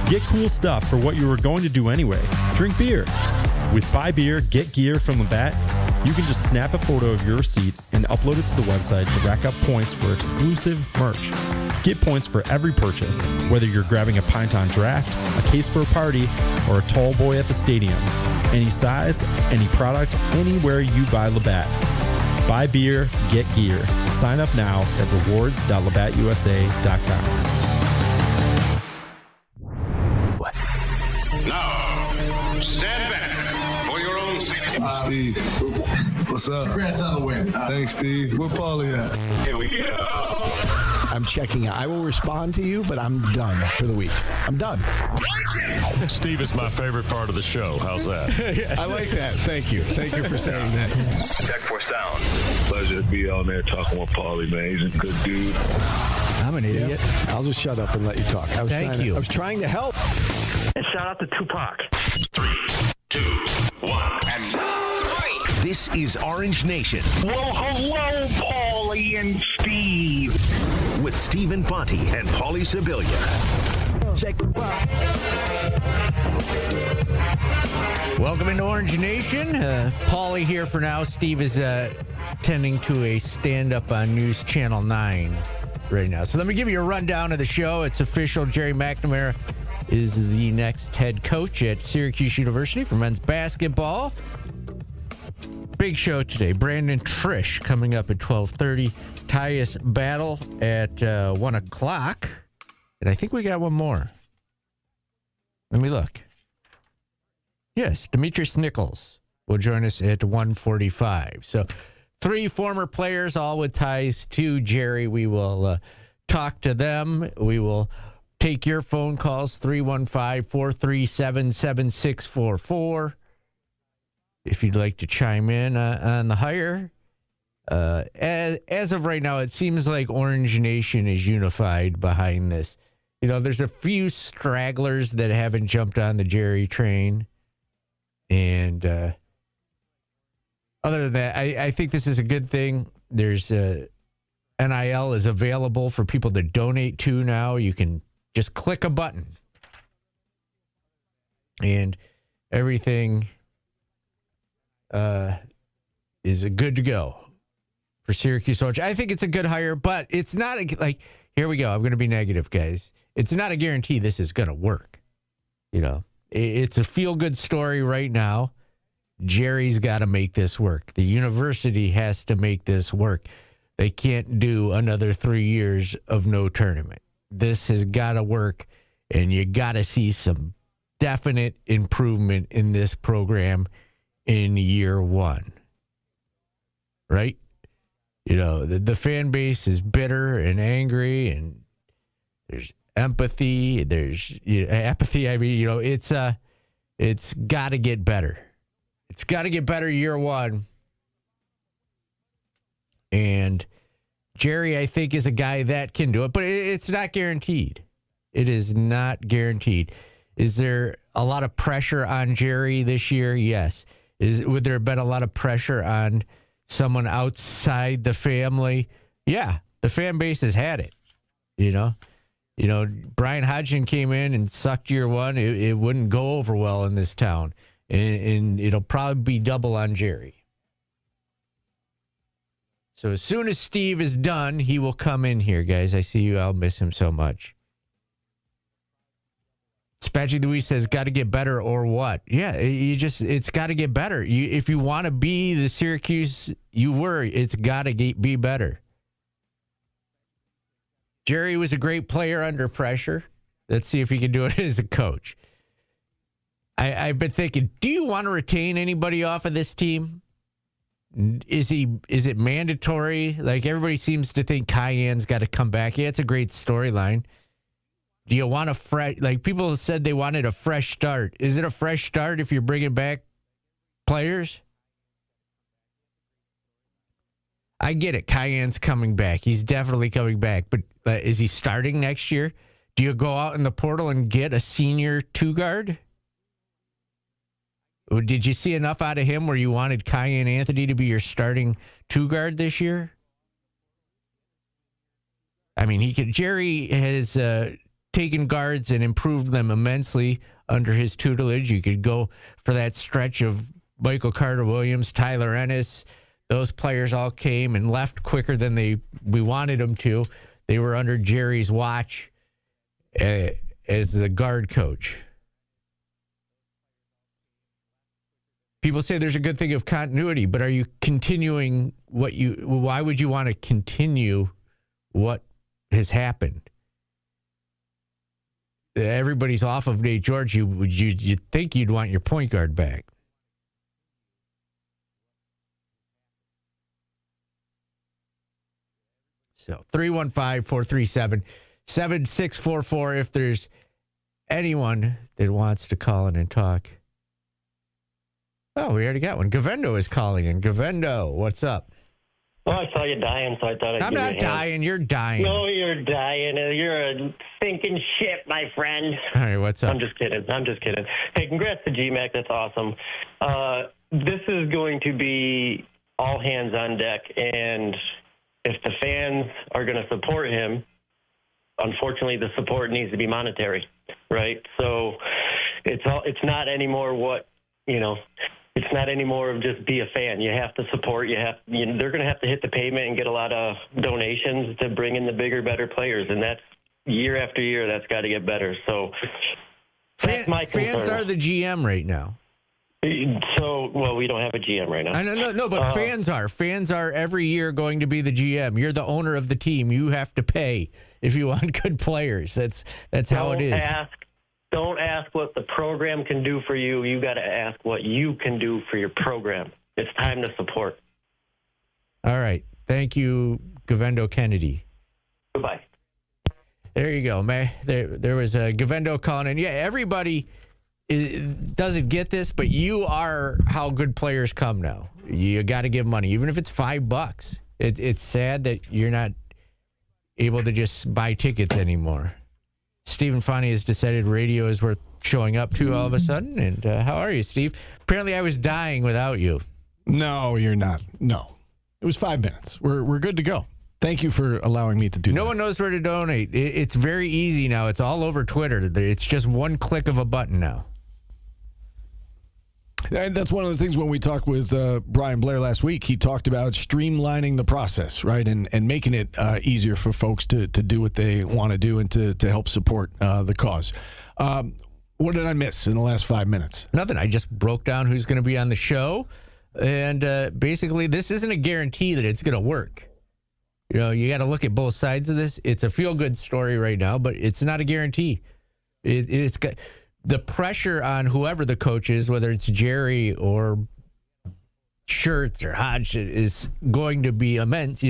Get cool stuff for what you were going to do anyway. Drink beer. With Buy Beer, Get Gear from Labatt, you can just snap a photo of your receipt and upload it to the website to rack up points for exclusive merch. Get points for every purchase, whether you're grabbing a pint on draft, a case for a party, or a tall boy at the stadium. Any size, any product, anywhere you buy Labatt. Buy beer, get gear. Sign up now at rewards.labattusa.com. Now, stand back for your own safety. Steve, what's up? Congrats on the win. Thanks, Steve. Where Paulie at? Here we go. I'm checking out. I will respond to you, but I'm done for the week. I'm done. Steve is my favorite part of the show. How's that? Yes. I like that. Thank you. Thank you for saying that. Check for sound. Pleasure to be on there talking with Paulie, man. He's a good dude. I'm an idiot. I'll just shut up and let you talk. I was trying to help. And shout out to Tupac. 3, 2, 1, and This is Orange Nation. Well, hello, Paulie and Steve. With Stephen Fonte and Paulie Sibilia. Check it out. Welcome into Orange Nation. Paulie here for now. Steve is tending to a stand-up on News Channel 9 right now. So let me give you a rundown of the show. It's official. Gerry McNamara is the next head coach at Syracuse University for men's basketball. Big show today. Brandon Triche coming up at 12:30. Tyus Battle at 1 o'clock. And I think we got one more. Let me look. Yes, Demetrius Nichols will join us at 1:45. So 3 former players, all with ties to Gerry. We will talk to them. We will take your phone calls, 315-437-7644. If you'd like to chime in on the hire. As of right now, it seems like Orange Nation is unified behind this. You know, there's a few stragglers that haven't jumped on the Gerry train. And other than that, I think this is a good thing. There's NIL is available for people to donate to now. You can just click a button. And everything is good to go for Syracuse. I think it's a good hire, but it's not like, here we go. I'm going to be negative, guys. It's not a guarantee this is going to work. You know, it's a feel-good story right now. Gerry's got to make this work. The university has to make this work. They can't do another 3 years of no tournament. This has got to work, and you got to see some definite improvement in this program in year one. Right? You know, the fan base is bitter and angry, and there's empathy. There's apathy. I mean, you know, it's got to get better. It's got to get better year one. And Gerry, I think, is a guy that can do it, but it's not guaranteed. It is not guaranteed. Is there a lot of pressure on Gerry this year? Yes. Would there have been a lot of pressure on someone outside the family? Yeah, the fan base has had it. You know, Brian Hodgson came in and sucked year one. It wouldn't go over well in this town, and it'll probably be double on Gerry. So as soon as Steve is done, he will come in here, guys. I see you. I'll miss him so much. Spatchy Louis says, got to get better or what? Yeah, it's got to get better. If you want to be the Syracuse you were, it's got to be better. Gerry was a great player under pressure. Let's see if he can do it as a coach. I've been thinking, do you want to retain anybody off of this team? Is it mandatory? Like, everybody seems to think Cayenne's got to come back. Yeah, it's a great storyline. Do you want a fresh, like people said they wanted a fresh start. Is it a fresh start if you're bringing back players? I get it. Cayenne's coming back. He's definitely coming back. But is he starting next year? Do you go out in the portal and get a senior 2-guard? Or did you see enough out of him where you wanted Cayenne Anthony to be your starting 2-guard this year? I mean, Gerry has taken guards and improved them immensely under his tutelage. You could go for that stretch of Michael Carter-Williams, Tyler Ennis. Those players all came and left quicker than we wanted them to. They were under Jerry's watch as the guard coach. People say there's a good thing of continuity, but are you continuing why would you want to continue what has happened? Everybody's off of Nate George. You'd think you'd want your point guard back. So 315-437-7644 if there's anyone that wants to call in and talk. Oh, we already got one. Gavendo is calling in. Gavendo, what's up? Well, I saw you dying, so I thought I'd I'm give you a not hand. dying. You're dying. No, you're dying. You're a sinking ship, my friend. All right, what's up? I'm just kidding. Hey, congrats to GMAC. That's awesome. This is going to be all hands on deck, and if the fans are going to support him, unfortunately, the support needs to be monetary, right? So it's not anymore it's not anymore of just be a fan. You have to support. They're going to have to hit the pavement and get a lot of donations to bring in the bigger, better players, and that's year after year. That's got to get better. So that's my concern. Fans are the GM right now. So, well, we don't have a GM right now. No, but fans are. Fans are every year going to be the GM. You're the owner of the team. You have to pay if you want good players. That's how it is. Don't ask what the program can do for you. You got to ask what you can do for your program. It's time to support. All right. Thank you, Gavendo Kennedy. Goodbye. There you go, man. There was a Gavendo calling in. Yeah, everybody doesn't get this, but you are how good players come now. You got to give money, even if it's $5. It's sad that you're not able to just buy tickets anymore. Stephen Fonte has decided radio is worth showing up to all of a sudden. And how are you, Steve? Apparently I was dying without you. No, you're not. No. It was 5 minutes. We're good to go. Thank you for allowing me to do that. No one knows where to donate. It's very easy now. It's all over Twitter. It's just one click of a button now. And that's one of the things when we talked with Brian Blair last week, he talked about streamlining the process, right, and making it easier for folks to do what they want to do and to help support the cause. What did I miss in the last 5 minutes? Nothing. I just broke down who's going to be on the show, and basically this isn't a guarantee that it's going to work. You know, you got to look at both sides of this. It's a feel-good story right now, but it's not a guarantee. It's got the pressure on whoever the coach is, whether it's Jerry or Shirts or Hodge, is going to be immense,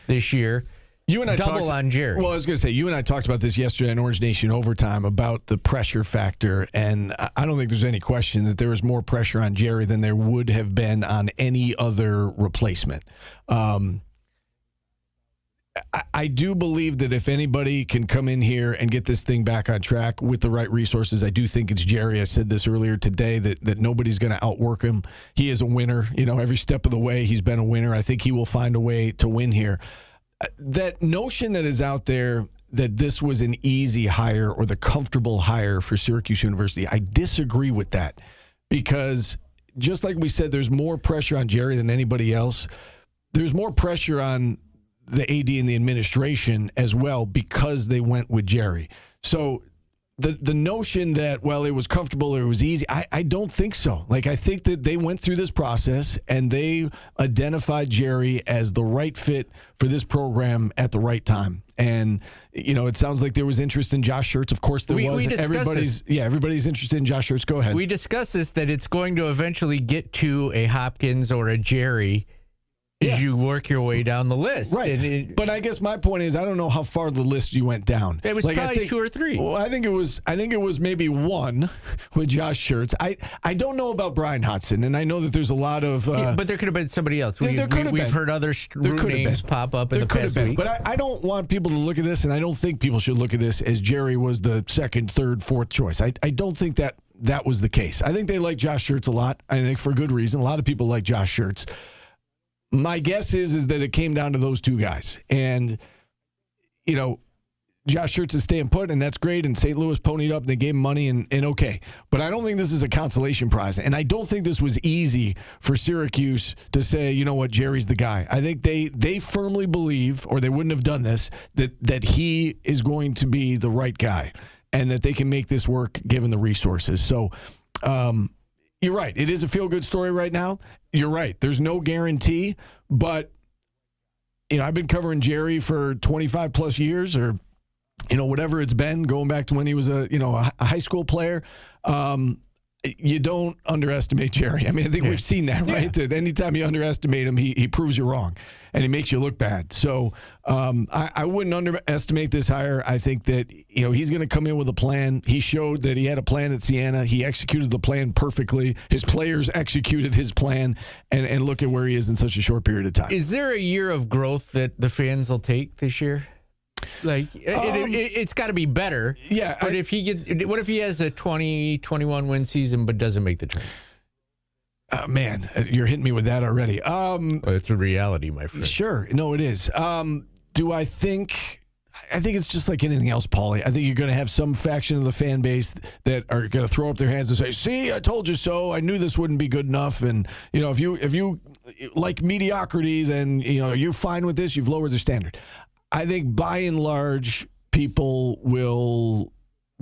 this year. You and I double on Jerry. Well, I was going to say, you and I talked about this yesterday in Orange Nation Overtime about the pressure factor, and I don't think there's any question that there was more pressure on Jerry than there would have been on any other replacement. I do believe that if anybody can come in here and get this thing back on track with the right resources, I do think it's Jerry. I said this earlier today that nobody's going to outwork him. He is a winner. Every step of the way, he's been a winner. I think he will find a way to win here. That notion that is out there that this was an easy hire or the comfortable hire for Syracuse University, I disagree with that, because just like we said, there's more pressure on Jerry than anybody else. There's more pressure on the AD and the administration as well, because they went with Jerry. So the notion that, well, it was comfortable or it was easy, I don't think so. I think that they went through this process and they identified Jerry as the right fit for this program at the right time. And, it sounds like there was interest in Josh Shirts. Of course there was. Everybody's interested in Josh Shirts. Go ahead. We discussed this, that it's going to eventually get to a Hopkins or a Jerry as you work your way down the list. Right. But I guess my point is, I don't know how far the list you went down. It was probably 2 or 3. Well, I think it was maybe 1 with Josh Shirts. I don't know about Brian Hodson, and I know that there's a lot of... but there could have been somebody else. We've heard other names pop up in the past week. But I don't want people to look at this, and I don't think people should look at this as Jerry was the 2nd, 3rd, 4th choice. I don't think that was the case. I think they like Josh Shirts a lot. I think for good reason. A lot of people like Josh Shirts. My guess is that it came down to those 2 guys. And, Josh Schertz is staying put, and that's great. And St. Louis ponied up, and they gave him money, and okay. But I don't think this is a consolation prize. And I don't think this was easy for Syracuse to say, you know what, Jerry's the guy. I think they firmly believe, or they wouldn't have done this, that he is going to be the right guy and that they can make this work given the resources. So you're right. It is a feel-good story right now. You're right. There's no guarantee, but I've been covering Jerry for 25-plus years, or whatever it's been, going back to when he was a high school player. You don't underestimate Jerry. I mean, I think we've seen that, right? That anytime you underestimate him, he proves you wrong, and he makes you look bad. So I wouldn't underestimate this hire. I think that he's going to come in with a plan. He showed that he had a plan at Siena. He executed the plan perfectly. His players executed his plan, and look at where he is in such a short period of time. Is there a year of growth that the fans will take this year? Like it's got to be better. Yeah. But what if he has a 20-21 win season but doesn't make the tournament? Man, you're hitting me with that already. Well, it's a reality, my friend. Sure. No, it is. Do I think it's just like anything else, Paulie. I think you're going to have some faction of the fan base that are going to throw up their hands and say, see, I told you so. I knew this wouldn't be good enough. And, if you like mediocrity, then, you're fine with this. You've lowered the standard. I think by and large, people will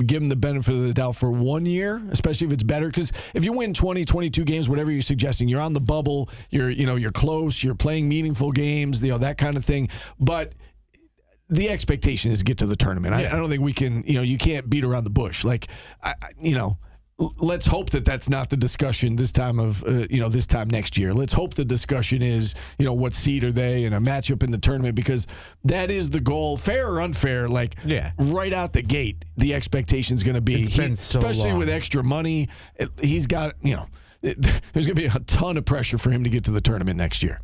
give him the benefit of the doubt for 1 year, especially if it's better. Because if you win 20, 22 games, whatever you're suggesting, you're on the bubble, you're close, you're playing meaningful games, that kind of thing. But the expectation is to get to the tournament. I don't think we can, you can't beat around the bush. Like, let's hope that that's not the discussion this time this time next year. Let's hope the discussion is, what seed are they and a matchup in the tournament, because that is the goal, fair or unfair. Like, right out the gate, the expectation is going to be, especially with extra money, he's got, there's going to be a ton of pressure for him to get to the tournament next year.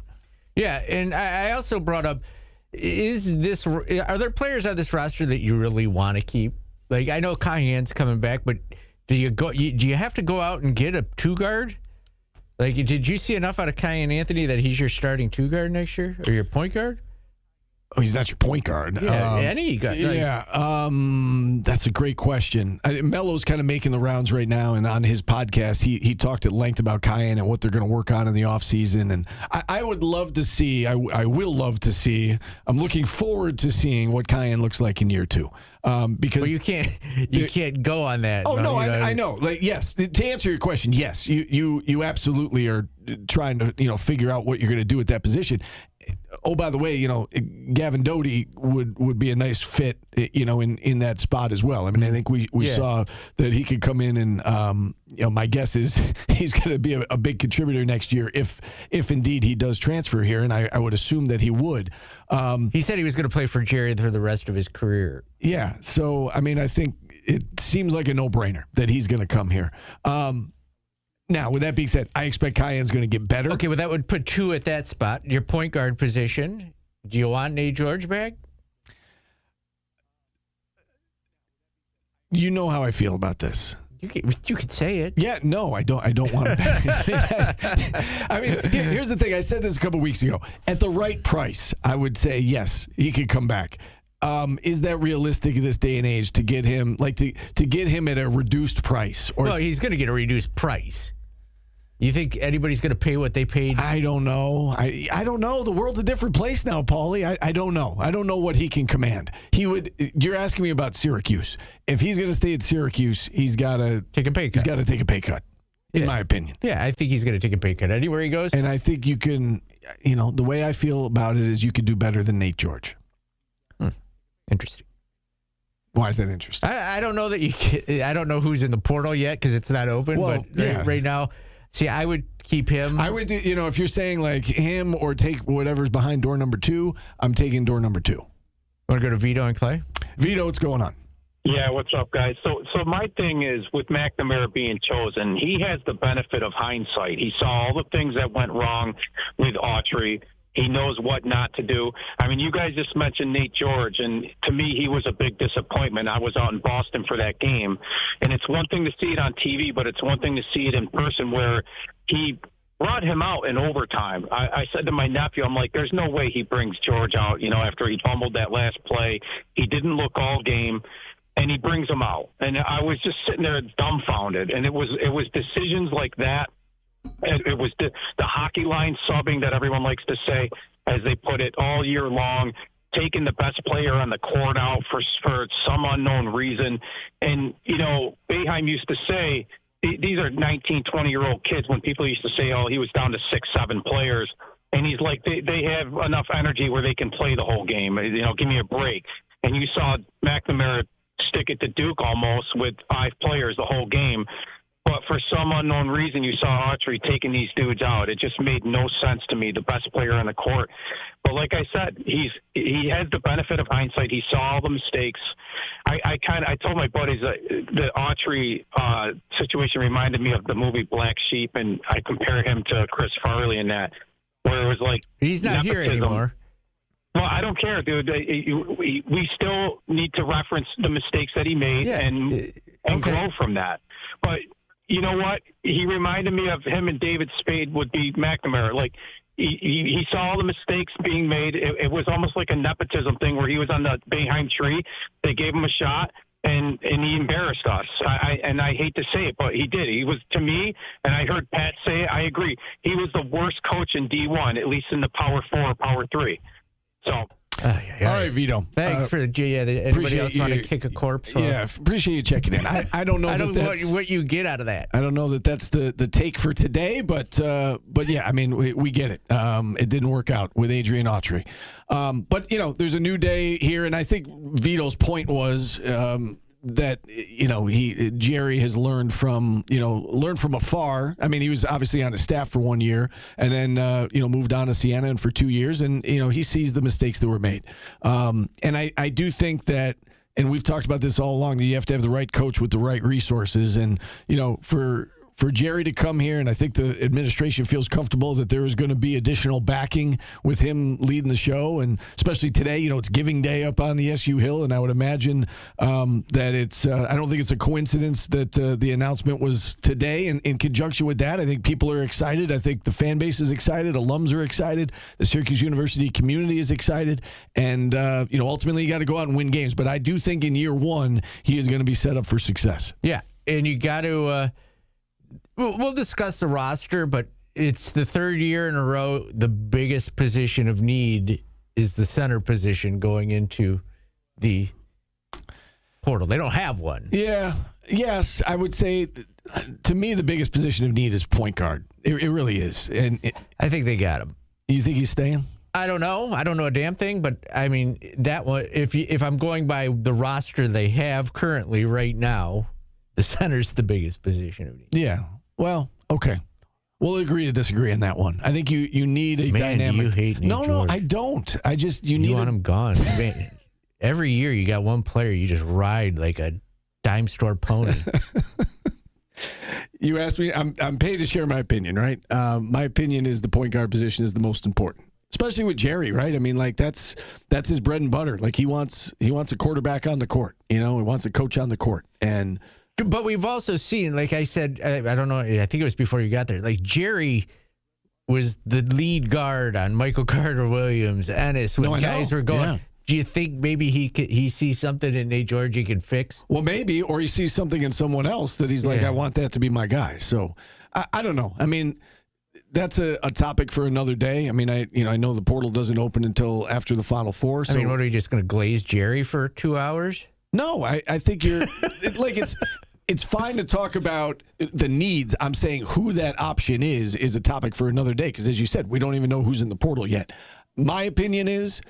Yeah, and I also brought up, are there players on this roster that you really want to keep? Like, I know Cayenne's coming back, but do you have to go out and get a 2-guard? Like, did you see enough out of Cayenne Anthony that he's your starting 2-guard next year, or your point guard? Oh, he's not your point guard. Yeah, any guy. That's a great question. Melo's kind of making the rounds right now, and on his podcast, he talked at length about Cayenne and what they're going to work on in the offseason. And I would love to see, I will love to see, I'm looking forward to seeing what Cayenne looks like in year 2. Because you can't go on that. Oh, no, I know. Like, yes, to answer your question, yes, you absolutely are trying to, figure out what you're going to do at that position. Oh, by the way, Gavin Doty would be a nice fit, in that spot as well. I mean, I think we saw that he could come in and, my guess is he's going to be a big contributor next year if indeed he does transfer here, and I would assume that he would. He said he was going to play for Jerry for the rest of his career. Yeah, so, I mean, I think it seems like a no-brainer that he's going to come here. Now, with that being said, I expect Cayenne's going to get better. Okay, well, that would put 2 at that spot. Your point guard position. Do you want Nate George back? You know how I feel about this. You could say it. Yeah, no, I don't want him back. I mean, here's the thing. I said this a couple weeks ago. At the right price, I would say, yes, he could come back. Is that realistic in this day and age to get him, to get him at a reduced price? Well, he's going to get a reduced price. You think anybody's going to pay what they paid? I don't know. I don't know. The world's a different place now, Paulie. I don't know. I don't know what he can command. You're asking me about Syracuse. If he's going to stay at Syracuse, he's got to take a pay cut. He's got to take a pay cut, in my opinion. Yeah, I think he's going to take a pay cut anywhere he goes. And I think you can, the way I feel about it is you could do better than Nate George. Interesting. Why is that interesting? I don't know that I don't know who's in the portal yet because it's not open. Well, but right now, see, I would keep him. I would do, if you're saying like him or take whatever's behind door number 2, I'm taking door number 2. Want to go to Vito and Clay? Vito, what's going on? Yeah, what's up, guys? So my thing is with McNamara being chosen, he has the benefit of hindsight. He saw all the things that went wrong with Autry. He knows what not to do. I mean, you guys just mentioned Nate George, and to me, he was a big disappointment. I was out in Boston for that game, and it's one thing to see it on TV, but it's one thing to see it in person where he brought him out in overtime. I said to my nephew, I'm like, there's no way he brings George out, after he fumbled that last play. He didn't look all game, and he brings him out. And I was just sitting there dumbfounded. And it was decisions like that. It was the hockey line subbing that everyone likes to say, as they put it, all year long, taking the best player on the court out for some unknown reason. And, Boeheim used to say, these are 19, 20-year-old kids when people used to say, oh, he was down to 6, 7 players. And he's like, they have enough energy where they can play the whole game. Give me a break. And you saw McNamara stick it to Duke almost with 5 players the whole game. But for some unknown reason, you saw Autry taking these dudes out. It just made no sense to me, the best player on the court. But like I said, he has the benefit of hindsight. He saw all the mistakes. I told my buddies that the Autry situation reminded me of the movie Black Sheep, and I compare him to Chris Farley in that, where it was like he's not nepotism. here anymore. Well, I don't care, dude. We still need to reference the mistakes that he made and grow from that. But you know what? He reminded me of him and David Spade would be McNamara. Like, he saw all the mistakes being made. It was almost like a nepotism thing where he was on the Boeheim tree. They gave him a shot, and he embarrassed us. I hate to say it, but he did. He was, to me, and I heard Pat say it, I agree. He was the worst coach in D1, at least in the Power 4 or Power 3. So... All right, Vito. Thanks for anybody else want to kick a corpse? Yeah, appreciate you checking in. I don't know. I don't know what you get out of that. I don't know that that's the take for today, but yeah, I mean we get it. It didn't work out with Adrian Autry, but there's a new day here, and I think Vito's point was that Gerry has learned from afar. I mean, he was obviously on the staff for 1 year, and then moved on to Siena and for 2 years, and he sees the mistakes that were made. And I do think that, and we've talked about this all along, that you have to have the right coach with the right resources, and for Gerry to come here, and I think the administration feels comfortable that there is going to be additional backing with him leading the show, and especially today, it's Giving Day up on the SU Hill, and I would imagine that it's, I don't think it's a coincidence that the announcement was today, and in conjunction with that, I think people are excited. I think the fan base is excited. Alums are excited. The Syracuse University community is excited, and ultimately you got to go out and win games, but I do think in year one, he is going to be set up for success. Yeah, and you got to... We'll discuss the roster, but it's the third year in a row. The biggest position of need is the center position going into the portal. They don't have one. Yeah. Yes, I would say, to me, the biggest position of need is point guard. It really is. And I think they got him. You think he's staying? I don't know. I don't know a damn thing, but I mean, that one, if I'm going by the roster they have currently right now, the center's the biggest position of need. Yeah. Well, okay. We'll agree to disagree on that one. I think you need a dynamic. You hate Nate No, George. I don't. I just you want him gone. Man, every year you got one player you just ride like a dime store pony. You asked me. I'm paid to share my opinion, right? My opinion is the point guard position is the most important, especially with Gerry, right? I mean, like that's his bread and butter. Like he wants a quarterback on the court. He wants a coach on the court, and. But we've also seen, like I said, I don't know, I think it was before you got there, like Gerry was the lead guard on Michael Carter-Williams, Ennis, when guys were going. Yeah. Do you think maybe he sees something in Nate George he can fix? Well, maybe, or he sees something in someone else that he's like, I want that to be my guy. So, I don't know. I mean, that's a topic for another day. I mean, I know the portal doesn't open until after the Final Four. So. I mean, what, are you just going to glaze Gerry for 2 hours? No, I think you're like it's fine to talk about the needs. I'm saying who that option is a topic for another day because, as you said, we don't even know who's in the portal yet. My opinion is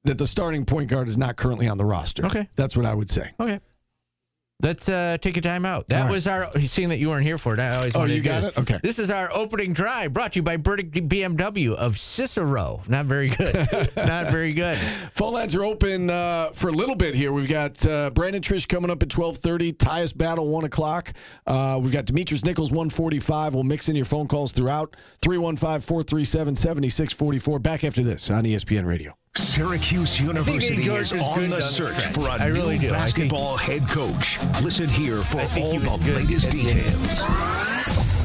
that the starting point guard is not currently on the roster. Okay. That's what I would say. Okay. Let's take a time out. That was our, seeing that you weren't here for it. I always wanted you got it? Okay. This is our opening drive brought to you by Burdick BMW of Cicero. Not very good. Not very good. Phone lines are open for a little bit here. We've got Brandon Triche coming up at 12:30, Tyus Battle 1 o'clock. We've got Demetrius Nichols 1:45. We'll mix in your phone calls throughout. 315-437-7644. Back after this on ESPN Radio. Syracuse University is on the search for a new basketball head coach. Listen here for all the latest details.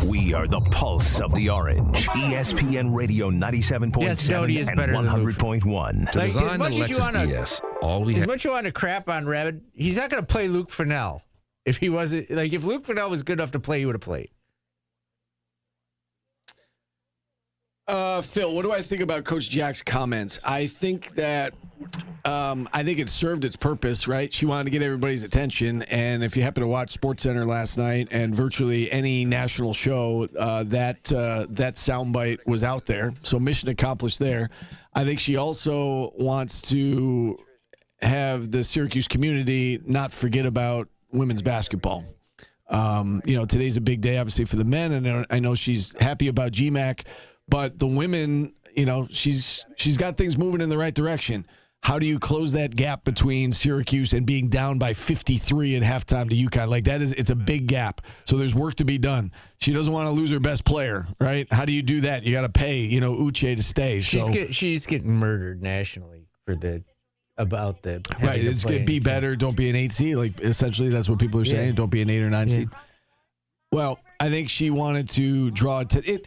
We are the pulse of the orange. ESPN Radio 97.7 Yes, Doty is and better than 100.1. Like, as much as you want to, as much you want to crap on Red, he's not going to play Luke Fennell. If he wasn't, like, if Luke Fennell was good enough to play, he would have played. Phil, what do I think about Coach Jack's comments? I think that it served its purpose, right? She wanted to get everybody's attention, and if you happen to watch SportsCenter last night and virtually any national show, that soundbite was out there. So mission accomplished there. I think she also wants to have the Syracuse community not forget about women's basketball. Today's a big day, obviously, for the men, and I know she's happy about GMAC. But the women, she's got things moving in the right direction. How do you close that gap between Syracuse and being down by 53 at halftime to Yukon? Like, it's a big gap. So there's work to be done. She doesn't want to lose her best player, right? How do you do that? You got to pay, Uche to stay. She's getting murdered nationally about the right. It's be better. Don't be an 8 seed. Like, essentially, that's what people are saying. Don't be an 8 or 9 seed. Well, I think she wanted to draw it.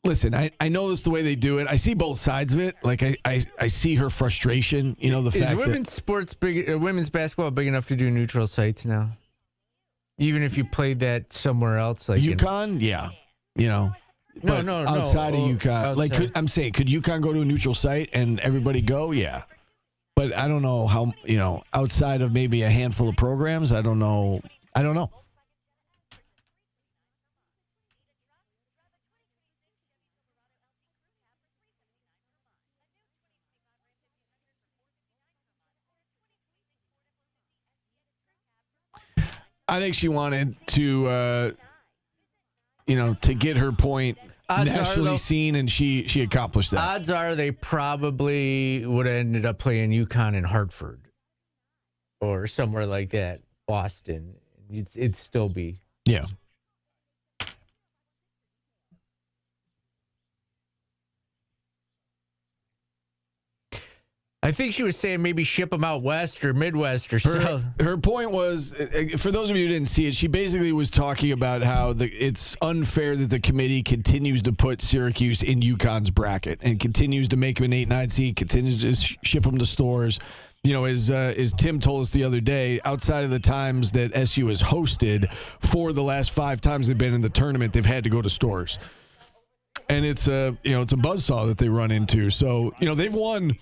Listen, I know this is the way they do it. I see both sides of it. Like, I see her frustration. The fact that women's basketball big enough to do neutral sites now? Even if you played that somewhere else, like Yukon, yeah, No, outside of Yukon, could Yukon go to a neutral site and everybody go? Yeah, but I don't know how. Outside of maybe a handful of programs, I don't know. I think she wanted to, to get her point nationally seen, and she accomplished that. Odds are they probably would have ended up playing Yukon in Hartford or somewhere like that, Boston. It'd still be. Yeah. I think she was saying maybe ship them out west or Midwest or south. Her point was, for those of you who didn't see it, she basically was talking about how it's unfair that the committee continues to put Syracuse in Yukon's bracket and continues to make them an 8-9 seed, continues to ship them to stores. As Tim told us the other day, outside of the times that SU has hosted, for the last 5 times they've been in the tournament, they've had to go to stores. And it's a buzzsaw that they run into. So, they've won.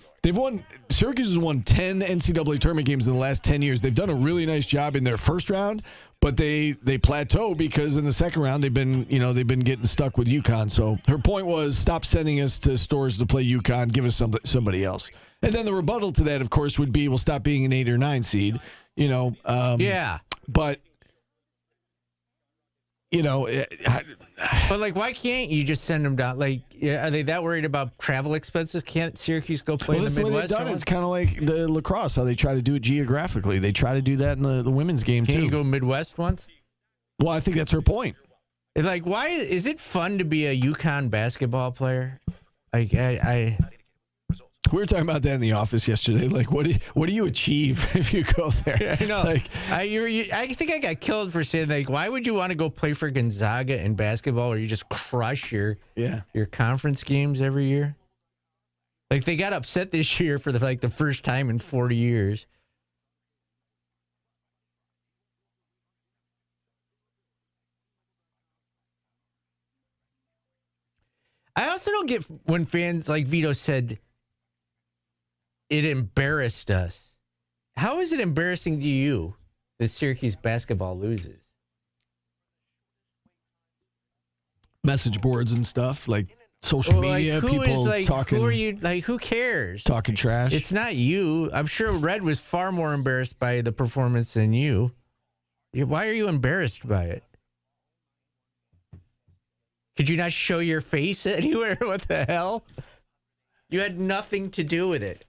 Syracuse has won 10 NCAA tournament games in the last 10 years. They've done a really nice job in their first round, but they plateau because in the second round they've been getting stuck with Yukon. So her point was, stop sending us to stores to play Yukon. Give us somebody else. And then the rebuttal to that, of course, would be, we'll stop being an 8 or 9 seed. Yeah, but. But why can't you just send them down? Are they that worried about travel expenses? Can't Syracuse go play in the Midwest? Well, they've done it. It's kind of like the lacrosse, how they try to do it geographically. They try to do that in the women's game, too. Can you go Midwest once? Well, I think that's her point. It's why is it fun to be a Yukon basketball player? We were talking about that in the office yesterday. What do you achieve if you go there? I know. I think I got killed for saying why would you want to go play for Gonzaga in basketball where you just crush your conference games every year? They got upset this year for the first time in 40 years. I also don't get when fans like Vito said it embarrassed us. How is it embarrassing to you that Syracuse basketball loses? Message boards and stuff, social media, people talking. Who are you? Who cares? Talking trash. It's not you. I'm sure Red was far more embarrassed by the performance than you. Why are you embarrassed by it? Could you not show your face anywhere? What the hell? You had nothing to do with it.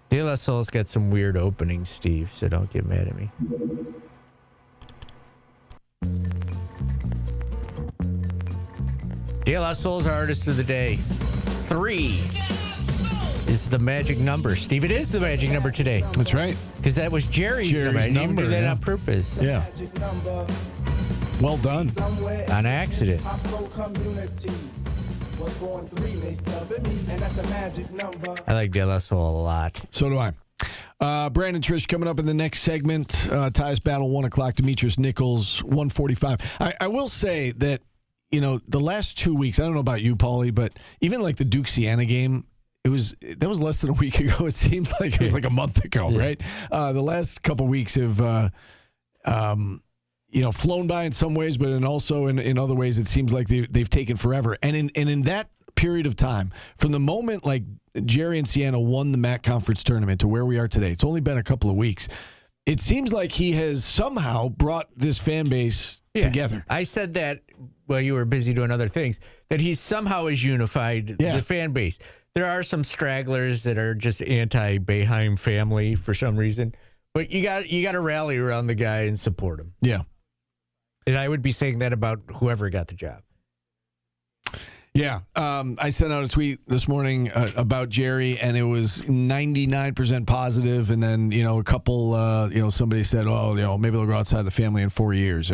De La Soul's got some weird openings, Steve, so don't get mad at me. De La Soul's our artist of the day. 3 is the magic number. Steve, it is the magic number today. That's right. Because that was Jerry's number. I didn't do that on purpose. Yeah. Well done. On accident. I like De La Soul a lot. So do I. Brandon Triche coming up in the next segment. Tyus Battle, 1 o'clock. Demetrius Nichols, 1:45. I will say that, the last 2 weeks, I don't know about you, Paulie, but even like the Duke Siena game, that was less than a week ago. It seems like it was like a month ago, right? The last couple weeks have, flown by in some ways, but also in other ways, it seems like they've taken forever. And in that period of time, from the moment like Gerry and Siena won the MAC conference tournament to where we are today, it's only been a couple of weeks. It seems like he has somehow brought this fan base together. I said that while you were busy doing other things, that he somehow has unified the fan base. There are some stragglers that are just anti-Boeheim family for some reason, but you got to rally around the guy and support him. Yeah. And I would be saying that about whoever got the job. Yeah. I sent out a tweet this morning about Gerry, and it was 99% positive. And then, a couple, somebody said, maybe they'll go outside the family in 4 years.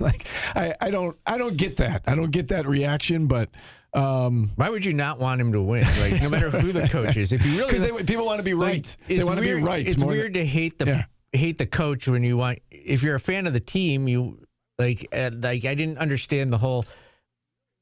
Like, I don't get that. I don't get that reaction, but. Why would you not want him to win? Like, no matter who the coach is, if you really, because people want to be right. They want to be right. It's weird to hate the coach when you want. If you're a fan of the team, you like I didn't understand the whole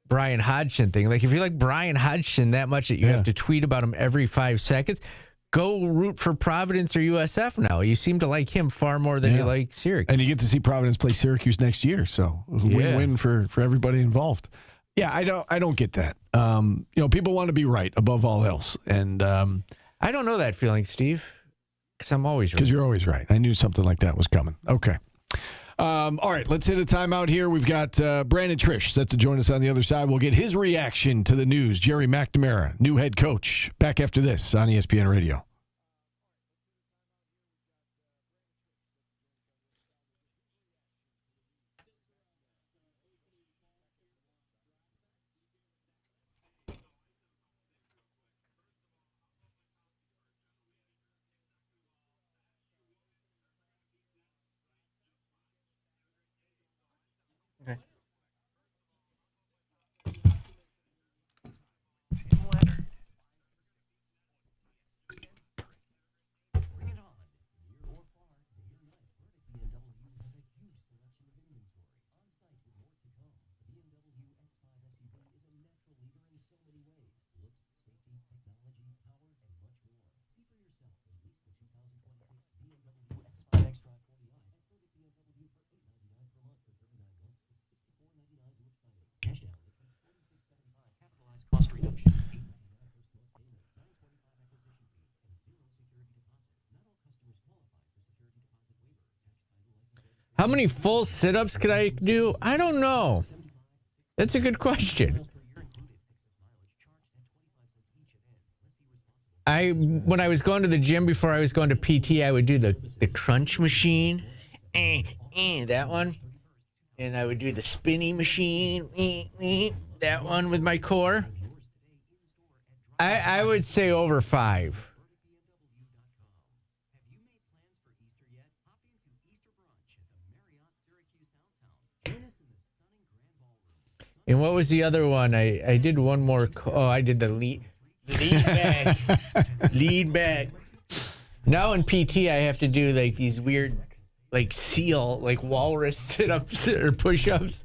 Brian Hodgson thing. Like, if you like Brian Hodgson that much that you have to tweet about him every 5 seconds, go root for Providence or USF now. You seem to like him far more than you like Syracuse. And you get to see Providence play Syracuse next year, so win-win for everybody involved. Yeah, I don't get that. People want to be right above all else, and I don't know that feeling, Steve, because I'm always right. Because you're always right. I knew something like that was coming. Okay. All right, let's hit a timeout here. We've got Brandon Triche set to join us on the other side. We'll get his reaction to the news. Gerry McNamara, new head coach, back after this on ESPN Radio. How many full sit-ups could I do? I don't know. That's a good question. When I was going to the gym before I was going to PT, I would do the crunch machine, that one. And I would do the spinny machine, that one with my core. I would say over 5. And what was the other one? I did one more. I did the lead back. Lead back. Now in PT, I have to do like these weird, like seal, like walrus sit-ups or push-ups.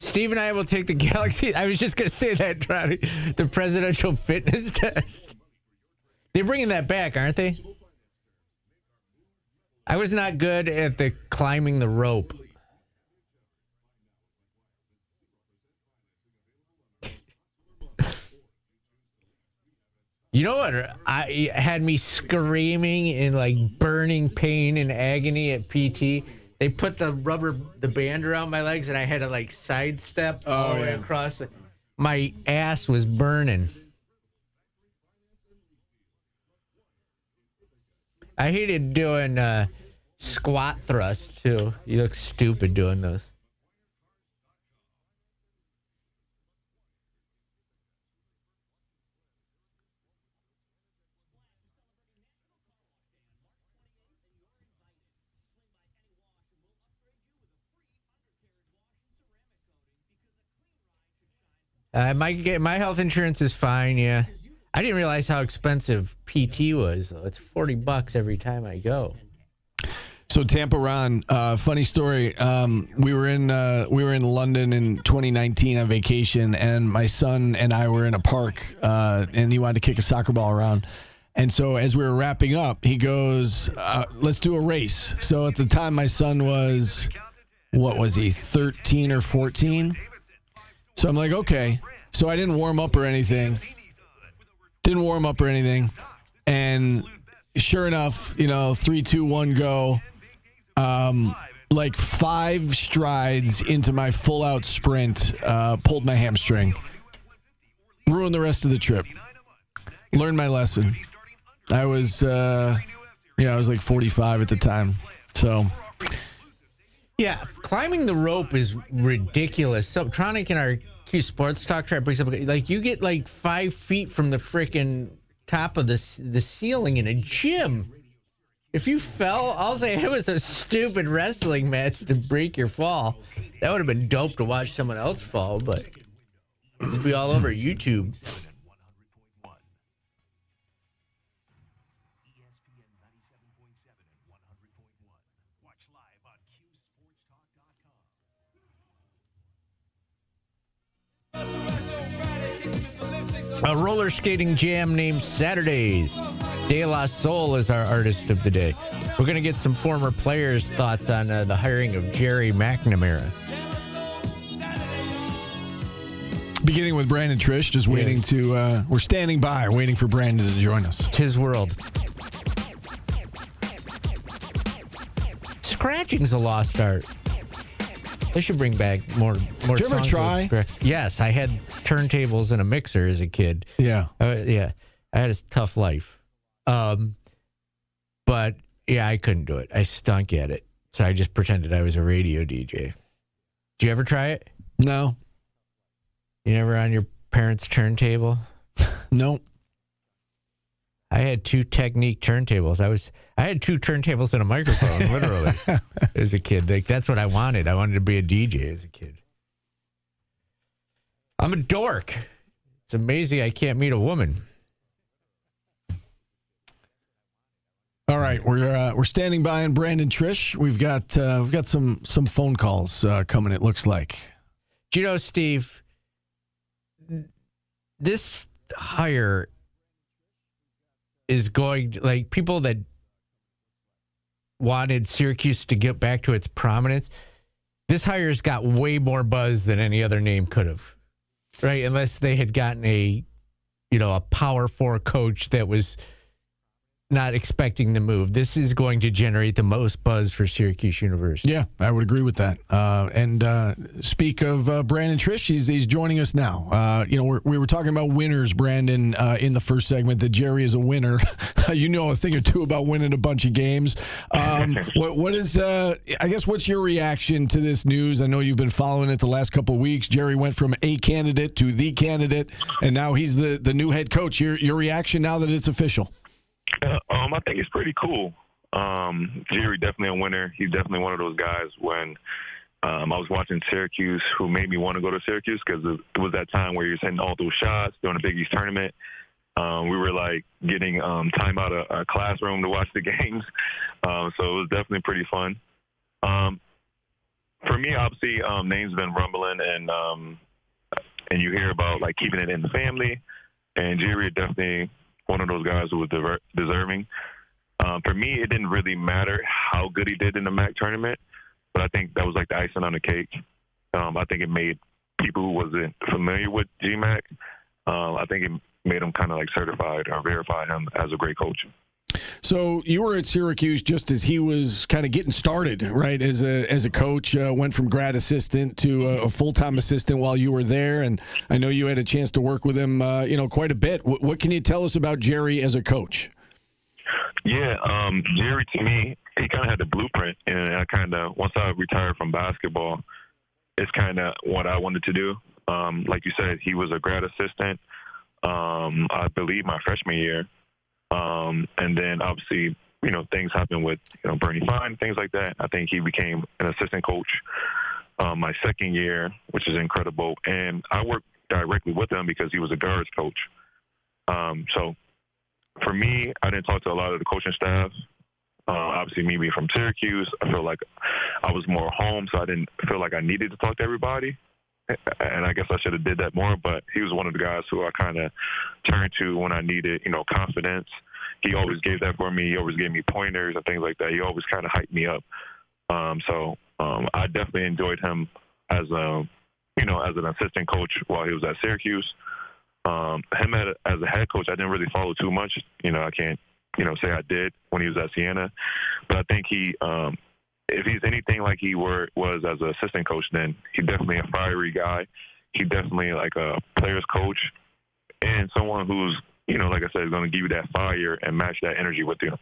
Steve and I will take the Galaxy. I was just going to say that, Trotty. The presidential fitness test. They're bringing that back, aren't they? I was not good at the climbing the rope. You know what? I had me screaming in like burning pain and agony at PT they put the band around my legs, and I had to like sidestep all the way across. My ass was burning. I hated doing squat thrusts too. You look stupid doing those. My health insurance is fine. Yeah, I didn't realize how expensive PT was. It's $40 every time I go. So Tampa, Ron, funny story. We were in London in 2019 on vacation, and my son and I were in a park, and he wanted to kick a soccer ball around. And so as we were wrapping up, he goes, "Let's do a race." So at the time, my son was, what was he, 13 or 14? So I'm like, okay. So I didn't warm up or anything. And sure enough, 3, 2, 1, go. Like 5 strides into my full-out sprint, pulled my hamstring. Ruined the rest of the trip. Learned my lesson. I was, I was like 45 at the time. So... Yeah, climbing the rope is ridiculous. So Tronic in our Q Sports Talk track brings up, like, you get like 5 feet from the freaking top of the ceiling in a gym. If you fell, I'll say it was a stupid wrestling match to break your fall. That would have been dope to watch someone else fall, but it'd be all over YouTube. A roller skating jam named Saturdays. De La Soul is our artist of the day. We're going to get some former players' thoughts on the hiring of Gerry McNamara. Beginning with Brandon Triche, just waiting to, we're standing by, waiting for Brandon to join us. Tis world. Scratching's a lost art. They should bring back more Did you ever try? Yes, I had turntables and a mixer as a kid. Yeah. I had a tough life. But, yeah, I couldn't do it. I stunk at it. So I just pretended I was a radio DJ. Did you ever try it? No. You never on your parents' turntable? No. I had 2 Technique turntables. I had 2 turntables and a microphone, literally, as a kid. Like, that's what I wanted. I wanted to be a DJ as a kid. I'm a dork. It's amazing I can't meet a woman. All right, we're standing by on Brandon Triche. We've got some phone calls coming. It looks like. Do you know, Steve? This hire is going to, like, people that wanted Syracuse to get back to its prominence. This hire's got way more buzz than any other name could have, right? Unless they had gotten a Power 4 coach that was not expecting the move. This is going to generate the most buzz for Syracuse University. Yeah, I would agree with that. And speak of Brandon Triche, he's joining us now. We were talking about winners, Brandon, in the first segment, that Gerry is a winner. You know a thing or two about winning a bunch of games. What is, I guess, what's your reaction to this news? I know you've been following it the last couple of weeks. Gerry went from a candidate to the candidate, and now he's the new head coach. Your reaction now that it's official? I think it's pretty cool. Gerry definitely a winner. He's definitely one of those guys when I was watching Syracuse who made me want to go to Syracuse because it was that time where you're hitting all those shots during the Big East tournament. We were like getting time out of our classroom to watch the games. So it was definitely pretty fun. For me, obviously, names been rumbling and you hear about like keeping it in the family, and Gerry definitely one of those guys who was deserving. For me, it didn't really matter how good he did in the MAC tournament, but I think that was like the icing on the cake. I think it made people who wasn't familiar with GMAC, I think it made them kind of like certified or verified him as a great coach. So you were at Syracuse just as he was kind of getting started, right? As a coach, went from grad assistant to a full-time assistant while you were there, and I know you had a chance to work with him, quite a bit. What can you tell us about Gerry as a coach? Yeah, Gerry, to me, he kind of had the blueprint, and I kind of, once I retired from basketball, it's kind of what I wanted to do. Like you said, he was a grad assistant, I believe my freshman year. And then obviously, things happened with, Bernie Fine, things like that. I think he became an assistant coach my second year, which is incredible. And I worked directly with him because he was a guards coach. So for me, I didn't talk to a lot of the coaching staff. Obviously, me being from Syracuse, I feel like I was more home, so I didn't feel like I needed to talk to everybody. And I guess I should have did that more, but he was one of the guys who I kind of turned to when I needed, confidence. He always gave that for me. He always gave me pointers and things like that. He always kind of hyped me up. So I definitely enjoyed him as an assistant coach while he was at Syracuse. Him as a head coach, I didn't really follow too much. I can't, say I did when he was at Siena. But I think he, if he's anything like he was as an assistant coach, then he's definitely a fiery guy. He's definitely like a player's coach and someone who's, like I said, is going to give you that fire and match that energy with you.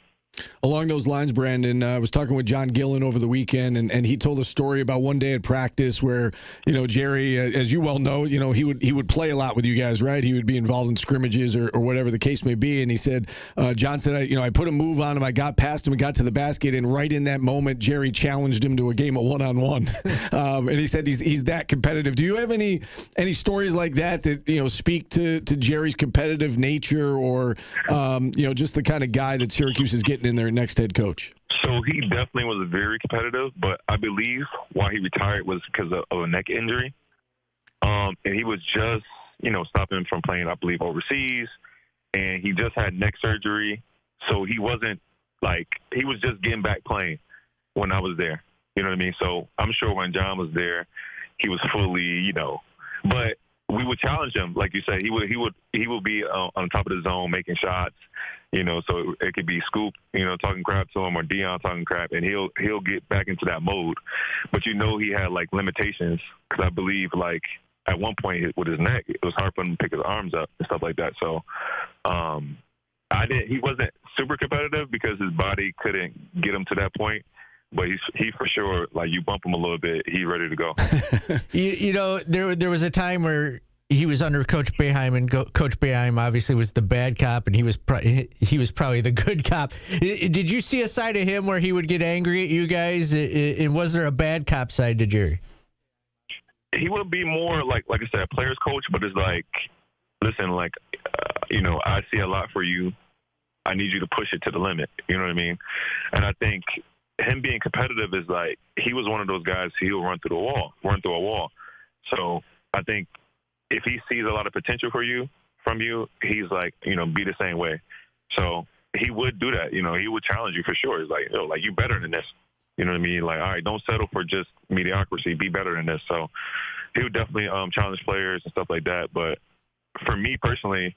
Along those lines, Brandon, I was talking with John Gillen over the weekend, and he told a story about one day at practice where, Gerry, as you well know, he would play a lot with you guys, right? He would be involved in scrimmages or whatever the case may be. And he said, John said, I put a move on him. I got past him and got to the basket. And right in that moment, Gerry challenged him to a game of one-on-one. And he said he's that competitive. Do you have any stories like that speak to Gerry's competitive nature or, just the kind of guy that Syracuse is getting in their next head coach? So he definitely was very competitive, but I believe why he retired was because of a neck injury. And he was just, stopping from playing, I believe, overseas. And he just had neck surgery. So he wasn't he was just getting back playing when I was there. You know what I mean? So I'm sure when John was there, he was fully, but we would challenge him. Like you said, he would be on top of the zone making shots. So it could be Scoop, talking crap to him, or Dion talking crap, and he'll get back into that mode. But he had limitations, because I believe at one point with his neck, it was hard for him to pick his arms up and stuff like that. So he wasn't super competitive because his body couldn't get him to that point. But he for sure, you bump him a little bit, he's ready to go. There was a time where he was under Coach Boeheim, and Coach Boeheim obviously was the bad cop, and he was probably the good cop. Did you see a side of him where he would get angry at you guys? And was there a bad cop side to Gerry? He would be more like I said, a player's coach, but it's listen, I see a lot for you. I need you to push it to the limit. You know what I mean? And I think him being competitive is he was one of those guys, he'll run through a wall. So I think if he sees a lot of potential from you, he's be the same way. So he would do that. He would challenge you for sure. He's you better than this. You know what I mean? All right, don't settle for just mediocrity. Be better than this. So he would definitely challenge players and stuff like that. But for me personally,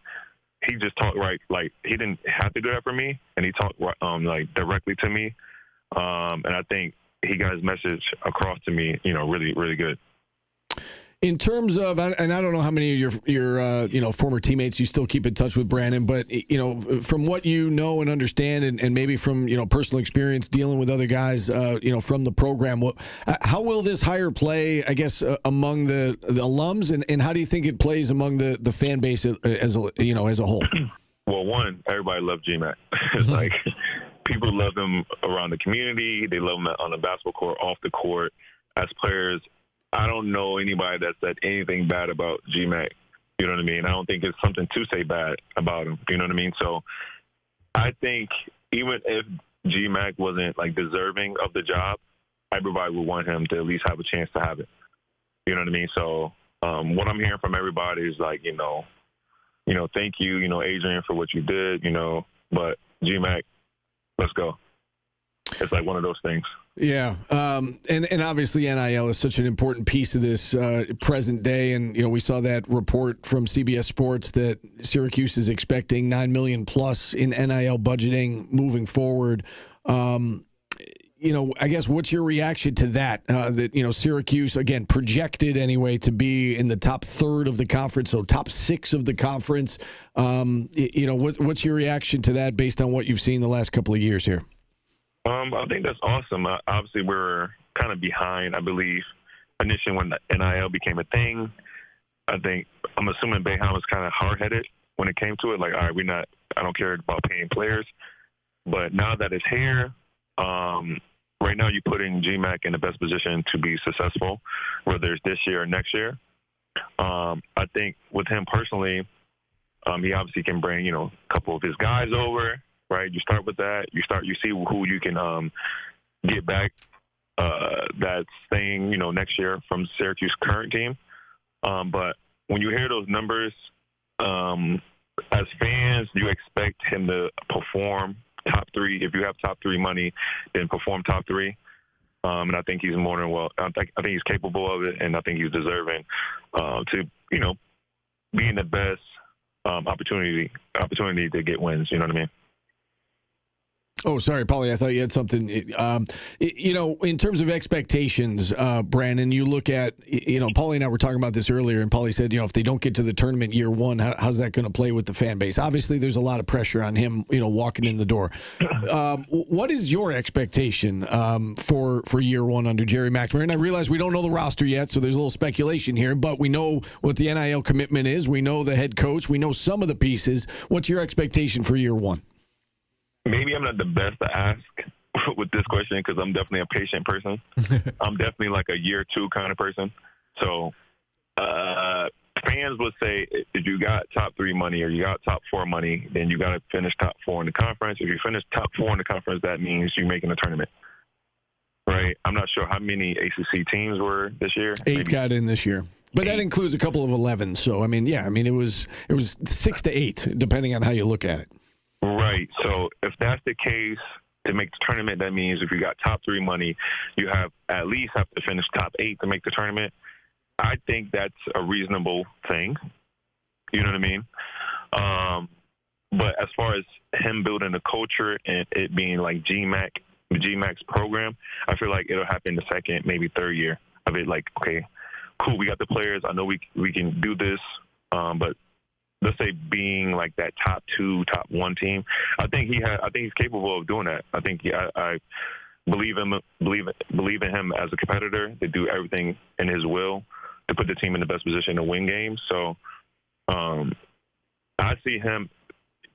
he just talked right. He didn't have to do that for me, and he talked directly to me. And I think he got his message across to me, really, really good. In terms of, and I don't know how many of your former teammates you still keep in touch with, Brandon, but from what you know and understand, and maybe from personal experience dealing with other guys, from the program, how will this hire play, I guess, among the alums, and how do you think it plays among the fan base as a whole? Well, one, everybody loves GMAC. It's people love him around the community. They love him on the basketball court, off the court, as players. I don't know anybody that said anything bad about GMAC. You know what I mean? I don't think it's something to say bad about him. You know what I mean? So I think even if GMAC wasn't deserving of the job, everybody would want him to at least have a chance to have it. You know what I mean? So what I'm hearing from everybody is thank you, Adrian, for what you did, but GMAC, let's go. It's one of those things. Yeah, and obviously NIL is such an important piece of this present day, and we saw that report from CBS Sports that Syracuse is expecting $9 million plus in NIL budgeting moving forward. I guess what's your reaction to that? That Syracuse again projected anyway to be in the top third of the conference, so top 6 of the conference. What's your reaction to that based on what you've seen the last couple of years here? I think that's awesome. Obviously, we're kind of behind, I believe, initially when the NIL became a thing. I'm assuming Boeheim was kind of hard-headed when it came to it. Like, all right, I don't care about paying players. But now that it's here, right now you're putting GMAC in the best position to be successful, whether it's this year or next year. I think with him personally, he obviously can bring, a couple of his guys over. Right, you start with that. You see who you can get back that's staying, next year from Syracuse current team. But when you hear those numbers, as fans, you expect him to perform top 3. If you have top 3 money, then perform top 3. And I think he's more than well. I think he's capable of it, and I think he's deserving to, be in the best opportunity to get wins. You know what I mean? Oh, sorry, Paulie. I thought you had something. In terms of expectations, Brandon, you look at, Paulie and I were talking about this earlier, and Paulie said, if they don't get to the tournament year one, how's that going to play with the fan base? Obviously, there's a lot of pressure on him, walking in the door. What is your expectation for year one under Gerry McNamara? And I realize we don't know the roster yet, so there's a little speculation here, but we know what the NIL commitment is. We know the head coach. We know some of the pieces. What's your expectation for year one? Maybe I'm not the best to ask with this question because I'm definitely a patient person. I'm definitely like a year 2 kind of person. So fans would say if you got top 3 money or you got top 4 money, then you got to finish top 4 in the conference. If you finish top 4 in the conference, that means you're making a tournament. Right? I'm not sure how many ACC teams were this year. 8 got in this year. But that includes a couple of 11. So, it was 6 to 8, depending on how you look at it. Right. So if that's the case, to make the tournament, that means if you got top 3 money, you at least have to finish top 8 to make the tournament. I think that's a reasonable thing. You know what I mean? But as far as him building a culture and it being like GMAC's program, I feel like it'll happen the second, maybe third year of it. Like, okay, cool, we got the players. I know we can do this, but let's say being like that top 2, top 1 team, I think he's capable of doing that. I think I believe in him as a competitor to do everything in his will to put the team in the best position to win games. So I see him.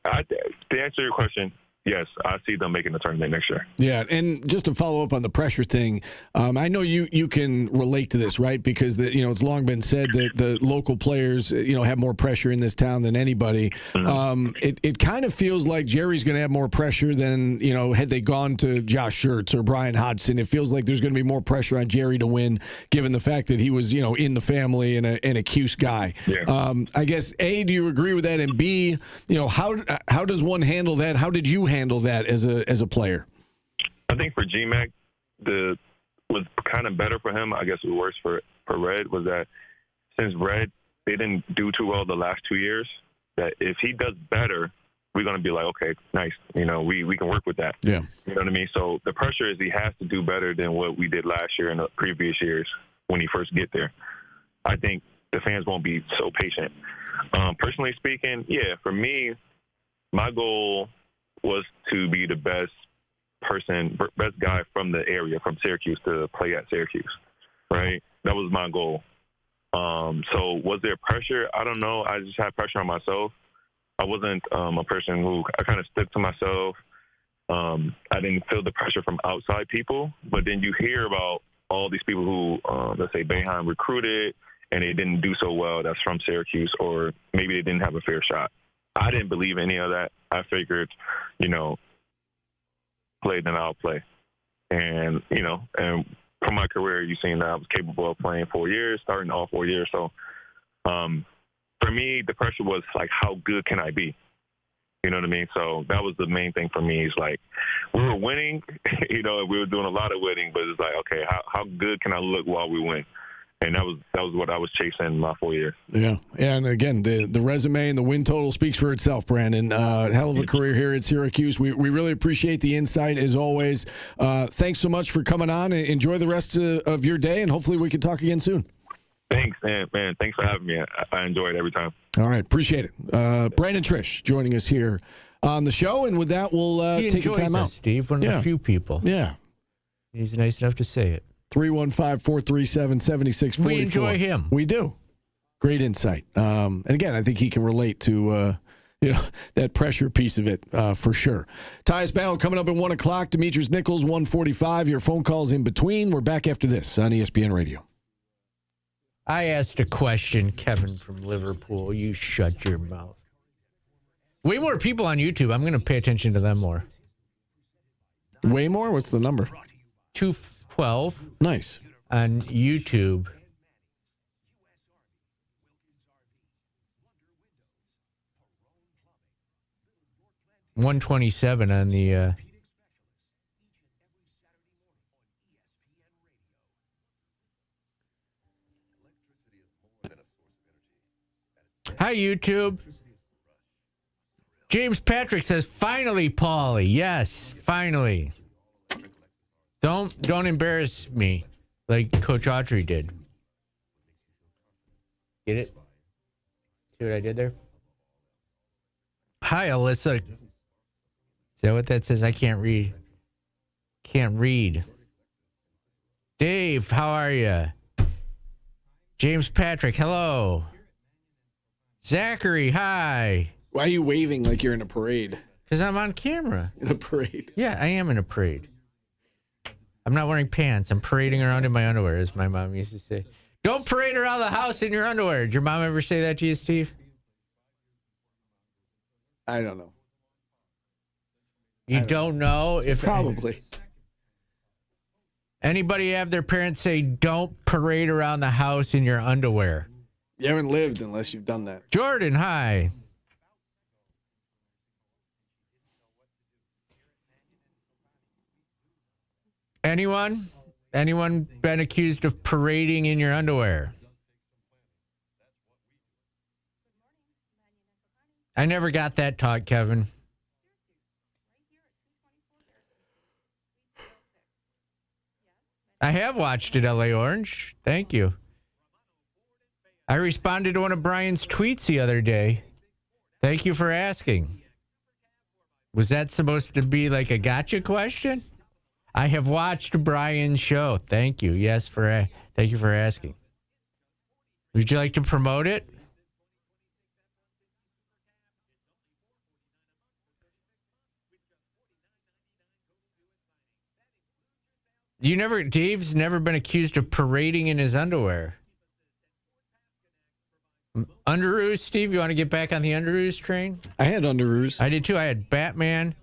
To answer your question, yes, I see them making the tournament next year. Yeah, and just to follow up on the pressure thing, I know you can relate to this, right? Because it's long been said that the local players, have more pressure in this town than anybody. Mm-hmm. It kind of feels like Jerry's going to have more pressure than had they gone to Josh Schertz or Brian Hodgson. It feels like there's going to be more pressure on Gerry to win, given the fact that he was in the family and a Cuse guy. Yeah. I guess A, do you agree with that? And B, how does one handle that? How did you handle that as a player? I think for GMAC, was kind of better for him. I guess it was worse for Red was that since Red, they didn't do too well the last 2 years, that if he does better, we're going to be like, okay, nice. We can work with that. Yeah. You know what I mean? So the pressure is he has to do better than what we did last year and the previous years when he first get there. I think the fans won't be so patient. Personally speaking, yeah, for me, my goal was to be the best guy from the area, from Syracuse, to play at Syracuse, right? That was my goal. So was there pressure? I don't know. I just had pressure on myself. I wasn't a person who I kind of stuck to myself. I didn't feel the pressure from outside people. But then you hear about all these people who, let's say, Boeheim recruited and they didn't do so well. That's from Syracuse, or maybe they didn't have a fair shot. I didn't believe any of that. I figured, play, then I'll play. And, and from my career, you've seen that I was capable of playing 4 years, starting all 4 years. So for me, the pressure was like, how good can I be? You know what I mean? So that was the main thing for me. Is like we were winning, we were doing a lot of winning, but it's like, okay, how good can I look while we win? And that was what I was chasing my 4 years. Yeah, and again, the resume and the win total speaks for itself, Brandon. Hell of a career here at Syracuse. We really appreciate the insight, as always. Thanks so much for coming on. Enjoy the rest of your day, and hopefully we can talk again soon. Thanks, man. Thanks for having me. I enjoy it every time. All right, appreciate it. Brandon Triche joining us here on the show, and with that, we'll take a time out. Steve, one of the few people. Yeah. He's nice enough to say it. 315-437-7644. We enjoy him. We do. Great insight. And again, I think he can relate to that pressure piece of it for sure. Tyus Battle coming up at 1 o'clock. Demetrius Nichols, 1:45. Your phone calls in between. We're back after this on ESPN Radio. I asked a question, Kevin from Liverpool. You shut your mouth. Way more people on YouTube. I'm going to pay attention to them more. Way more? What's the number? 212. Nice. On YouTube. $127 on the... Hi, YouTube. James Patrick says, finally, Paulie. Yes, finally. Don't embarrass me like Coach Autry did. Get it? See what I did there? Hi, Alyssa. Is that what that says? I can't read. Can't read. Dave, how are you? James Patrick, hello. Zachary, hi. Why are you waving like you're in a parade? Because I'm on camera. In a parade? Yeah, I am in a parade. I'm not wearing pants. I'm parading around in my underwear, as my mom used to say. Don't parade around the house in your underwear. Did your mom ever say that to you, Steve? I don't know. You don't know? If Probably. Anybody have their parents say, don't parade around the house in your underwear? You haven't lived unless you've done that. Jordan, hi. Anyone been accused of parading in your underwear? I never got that taught, Kevin. I have watched it, LA Orange. Thank you. I responded to one of Brian's tweets the other day. Thank you for asking. Was that supposed to be like a gotcha question? I have watched Brian's show. Thank you. Yes, thank you for asking. Would you like to promote it? Dave's never been accused of parading in his underwear. Underoos, Steve, you want to get back on the Underoos train? I had Underoos. I did too. I had Batman,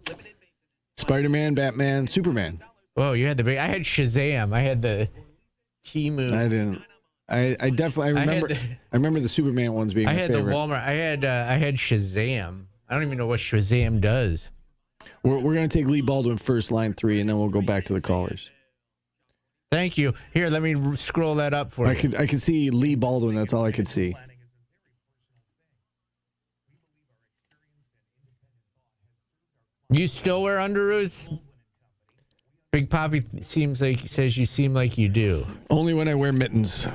Spider-Man, Batman, Superman. Oh, you had the big. I had Shazam. I had the T-Move. I didn't. I remember. I remember the Superman ones being my favorite. I had the Walmart. I had Shazam. I don't even know what Shazam does. We're going to take Lee Baldwin first, line 3, and then we'll go back to the callers. Thank you. Here, let me scroll that up for you. I could see Lee Baldwin. That's all I could see. You still wear Underoos? Big Poppy says you seem like you do. Only when I wear mittens.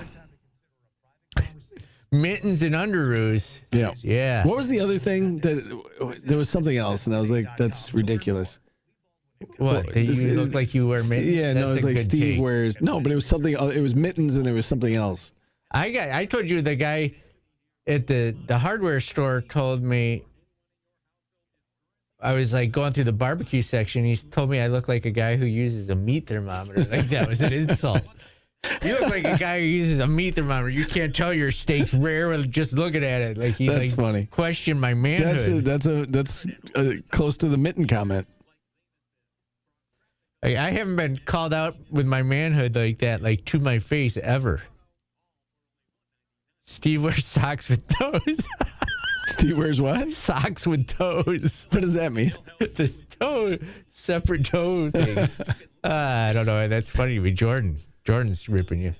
Mittens and Underoos. Yeah. Yeah. What was the other thing? There was something else, and I was like, that's ridiculous. What? You look like you wear mittens? Yeah, no, it was like Steve wears. No, but it was something. It was mittens, and there was something else. I told you the guy at the hardware store told me. I was like going through the barbecue section. He told me I look like a guy who uses a meat thermometer. Like that was an insult. You look like a guy who uses a meat thermometer. You can't tell your steak's rare with just looking at it. Like that's funny. Questioned my manhood. That's close to the mitten comment. I haven't been called out with my manhood like that, like to my face ever. Steve wears socks with those. Steve wears what? Socks with toes. What does that mean? The toe, separate toe things. I don't know. That's funny to me. Jordan's ripping you.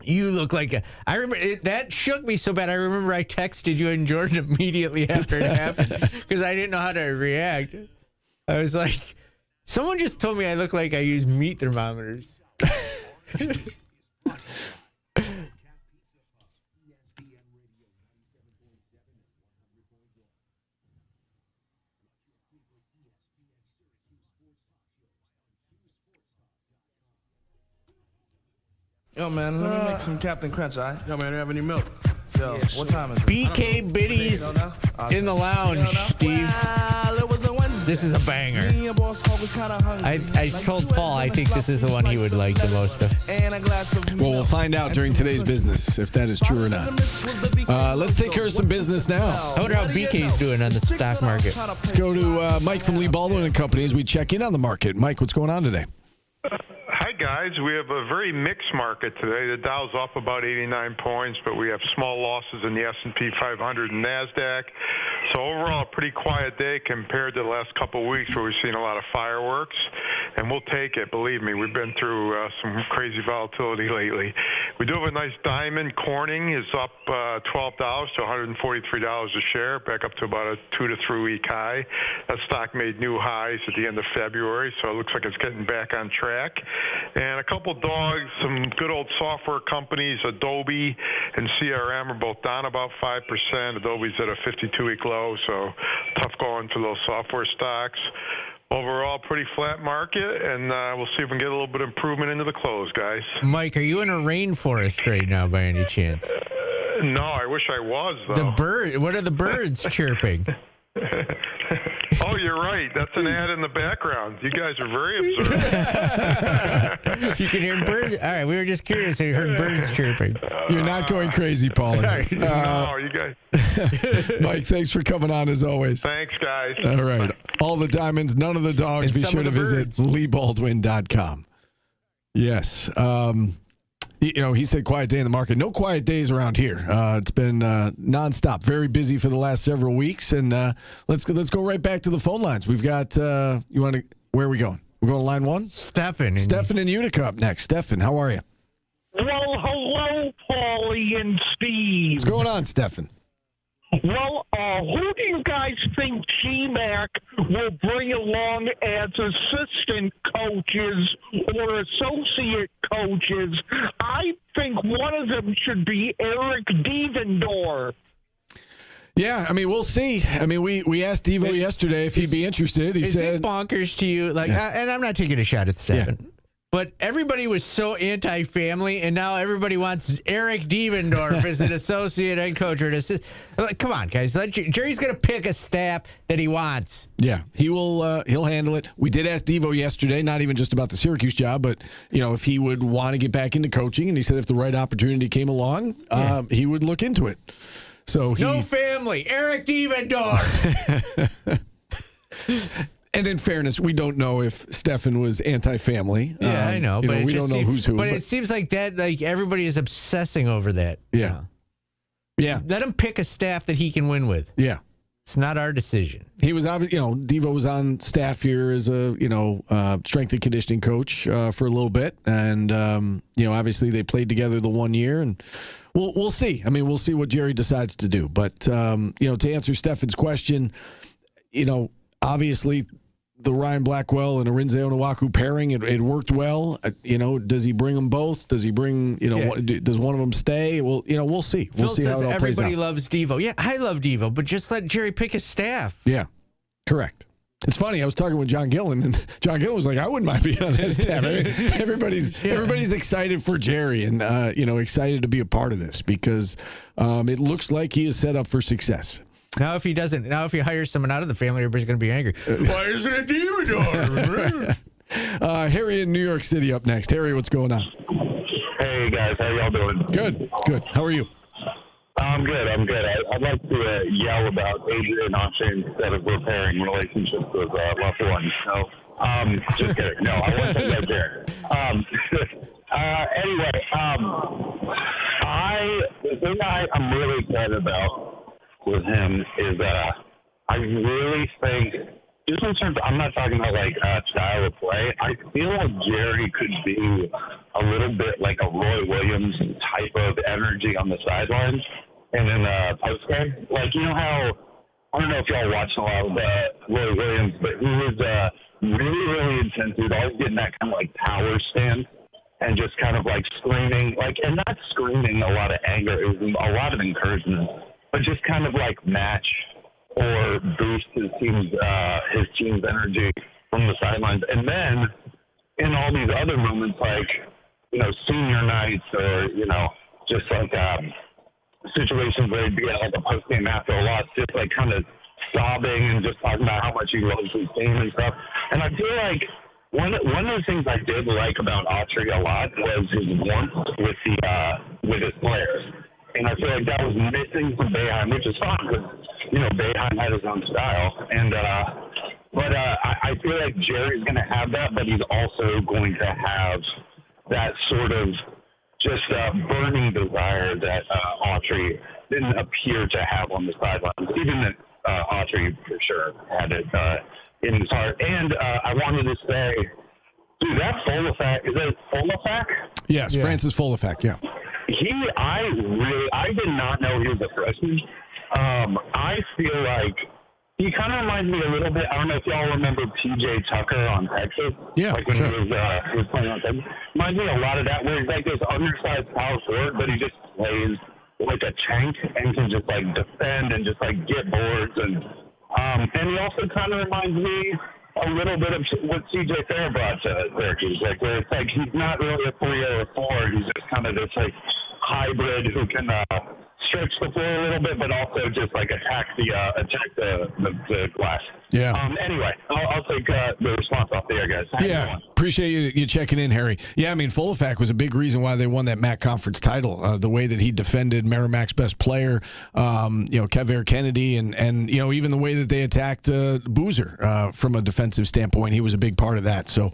You look like I remember that shook me so bad. I remember I texted you and Jordan immediately after it happened because I didn't know how to react. I was like, someone just told me I look like I use meat thermometers. Yo, man, let me make some Captain Crunch, all right? Yo, man, do you have any milk? Yo, yeah, what time is it? BK Biddies in the lounge, Steve. This is a banger. I told Paul I think this is the one he would like the most of. Well, we'll find out during today's business if that is true or not. Let's take care of some business now. I wonder how BK's doing on the stock market. Let's go to Mike from Lee Baldwin and Company as we check in on the market. Mike, what's going on today? Hi, guys. We have a very mixed market today. The Dow's off about 89 points, but we have small losses in the S&P 500 and NASDAQ. So overall, a pretty quiet day compared to the last couple of weeks where we've seen a lot of fireworks. And we'll take it. Believe me, we've been through some crazy volatility lately. We do have a nice diamond. Corning is up $12 to $143 a share, back up to about a 2 to 3 week high. That stock made new highs at the end of February, so it looks like it's getting back on track. And a couple dogs, some good old software companies, Adobe and CRM are both down about 5%. Adobe's at a 52-week low, so tough going for those software stocks. Overall, pretty flat market, and we'll see if we can get a little bit of improvement into the close, guys. Mike, are you in a rainforest right now by any chance? No, I wish I was, though. The bird. What are the birds chirping? Oh, you're right. That's an ad in the background. You guys are very observant. You can hear birds. All right, we were just curious. You heard birds chirping. You're not going crazy, Paulie. No, you guys. Mike, thanks for coming on as always. Thanks, guys. All right. All the diamonds, none of the dogs. And be sure to visit LeeBaldwin.com. Yes. He said quiet day in the market. No quiet days around here. It's been nonstop, very busy for the last several weeks. And let's go right back to the phone lines. We've got. Where are we going? We're going to line one. Stefan in Utica up next. Stefan, how are you? Well, hello, Paulie and Steve. What's going on, Stefan? Well, who do you guys think GMAC will bring along as assistant coaches or associate coaches? I think one of them should be Eric Devendorf. Yeah, I mean, we'll see. I mean, we asked Devo yesterday if he'd be interested. He said, "Is it bonkers to you?" Like, and I'm not taking a shot at Stefan. Yeah. But everybody was so anti-family, and now everybody wants Eric Devendorf as an associate head coach or an assistant. Like, come on, guys. Jerry's going to pick a staff that he wants. Yeah, he will. He'll handle it. We did ask Devo yesterday, not even just about the Syracuse job, but if he would want to get back into coaching, and he said if the right opportunity came along, he would look into it. So no family, Eric Devendorf. And in fairness, we don't know if Stefan was anti-family. Yeah, I know. But we don't know who's who. But it seems like that, like everybody is obsessing over that. Yeah. Yeah. Let him pick a staff that he can win with. Yeah. It's not our decision. He was obviously, Devo was on staff here as a, strength and conditioning coach for a little bit. And, obviously they played together the 1 year. And we'll see. I mean, we'll see what Jerry decides to do. But, to answer Stefan's question, obviously the Ryan Blackwell and Arinze Onuaku pairing, it worked well. Does he bring them both? Does he bring, does one of them stay? Well, we'll see. We'll see how it all plays out. Everybody loves Devo. Yeah, I love Devo, but just let Jerry pick a staff. Yeah, correct. It's funny. I was talking with John Gillen, and John Gillen was like, "I wouldn't mind being on his staff." I mean, everybody's excited for Jerry, and excited to be a part of this because it looks like he is set up for success. Now, if he hires someone out of the family, everybody's going to be angry. Why isn't it Devendorf? Harry in New York City up next. Harry, what's going on? Hey, guys. How y'all doing? Good. How are you? I'm good. I'd like to yell about Adrian Auction instead of repairing relationships with loved ones. So, just kidding. No, I wasn't that there. Anyway, I thing I'm really excited about with him is I really think, just in terms of, I'm not talking about like style of play, I feel like Gerry could be a little bit like a Roy Williams type of energy on the sidelines and in post game. Like, you know how, I don't know if y'all watched a lot of Roy Williams, but he was really, really intense. He was always getting that kind of like power stand and just kind of like screaming, like, and not screaming a lot of anger, it was a lot of encouragement, but just kind of like match or boost his team's energy from the sidelines. And then in all these other moments, like, you know, senior nights or, you know, just like situations where he'd be at like a post game after a loss, just like kind of sobbing and just talking about how much he loves his team and stuff. And I feel like one of the things I did like about Autry a lot was his warmth with his players. And I feel like that was missing from Boeheim, which is fine because, you know, Boeheim had his own style. And but I feel like Jerry's going to have that, but he's also going to have that sort of just burning desire that Autry didn't appear to have on the sidelines. Even that Autry for sure had it in his heart. And I wanted to say, dude, that Folafak, is that Folafak? Yes, yeah. Francis Folafak, yeah. I did not know he was a freshman. I feel like he kind of reminds me a little bit, I don't know if y'all remember P.J. Tucker on Texas. Yeah, like when sure. he was playing on Texas. Reminds me a lot of that, where he's like this undersized power forward, but he just plays like a tank and can just like defend and just like get boards. And he also kind of reminds me a little bit of what C.J. Fair brought to Syracuse, like where it's like he's not really a 3 or a 4. He's just kind of this like hybrid who can stretch the floor a little bit, but also just like attack the glass. Yeah. Anyway, I'll take the response off there, guys. Yeah. Appreciate you checking in, Harry. Yeah, I mean, Folafak was a big reason why they won that MAC conference title. The way that he defended Merrimack's best player, Kev Kennedy, and even the way that they attacked Boozer from a defensive standpoint, he was a big part of that. So,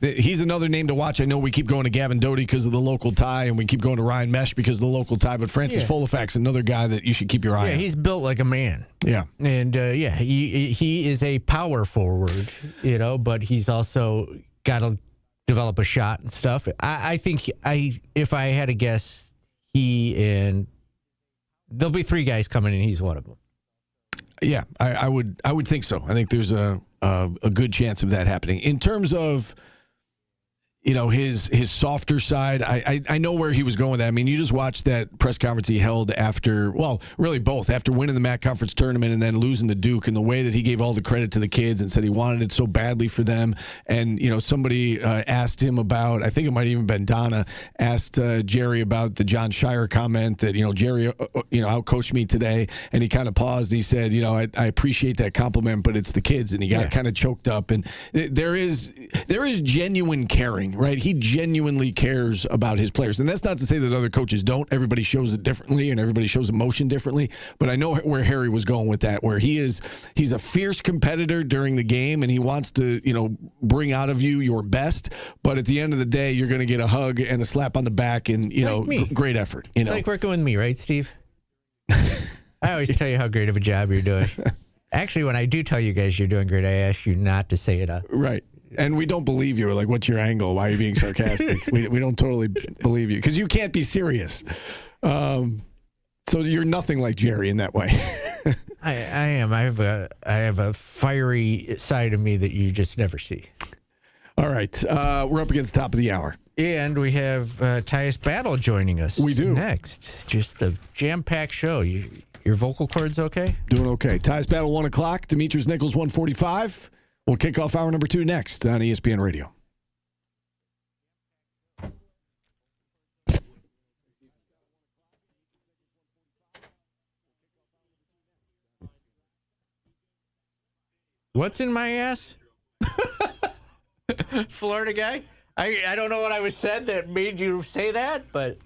he's another name to watch. I know we keep going to Gavin Doty because of the local tie, and we keep going to Ryan Mesh because of the local tie, but Francis Folafak's another guy that you should keep your eye on. Yeah, he's built like a man. Yeah. And, he is a power forward, but he's also got to develop a shot and stuff. I think if I had to guess, there'll be 3 guys coming in. He's one of them. Yeah, I would think so. I think there's a good chance of that happening. In terms of his softer side, I know where he was going with that. I mean, you just watched that press conference he held after winning the MAC conference tournament and then losing to Duke, and the way that he gave all the credit to the kids and said he wanted it so badly for them. And, somebody asked him about, I think it might have even been Donna, asked Gerry about the John Shire comment that, Gerry, outcoached me today. And he kind of paused and he said, I appreciate that compliment, but it's the kids. And he got kind of choked up. And there is genuine caring. Right, he genuinely cares about his players, and that's not to say that other coaches don't. Everybody shows it differently, and everybody shows emotion differently. But I know where Harry was going with that, where he's a fierce competitor during the game, and he wants to, bring out of you your best. But at the end of the day, you're going to get a hug and a slap on the back, and great effort. It's like working with me, right, Steve? I always tell you how great of a job you're doing. Actually, when I do tell you guys you're doing great, I ask you not to say it. Right. And we don't believe you. We're like, what's your angle? Why are you being sarcastic? we don't totally believe you because you can't be serious. So you're nothing like Gerry in that way. I am. I have a fiery side of me that you just never see. All right. We're up against the top of the hour. And we have Tyus Battle joining us. We do. Next. It's just a jam-packed show. Your vocal cords okay? Doing okay. Tyus Battle, 1 o'clock. Demetrius Nichols, 1:45. We'll kick off hour number 2 next on ESPN Radio. What's in my ass? Florida guy? I don't know what I was said that made you say that, but...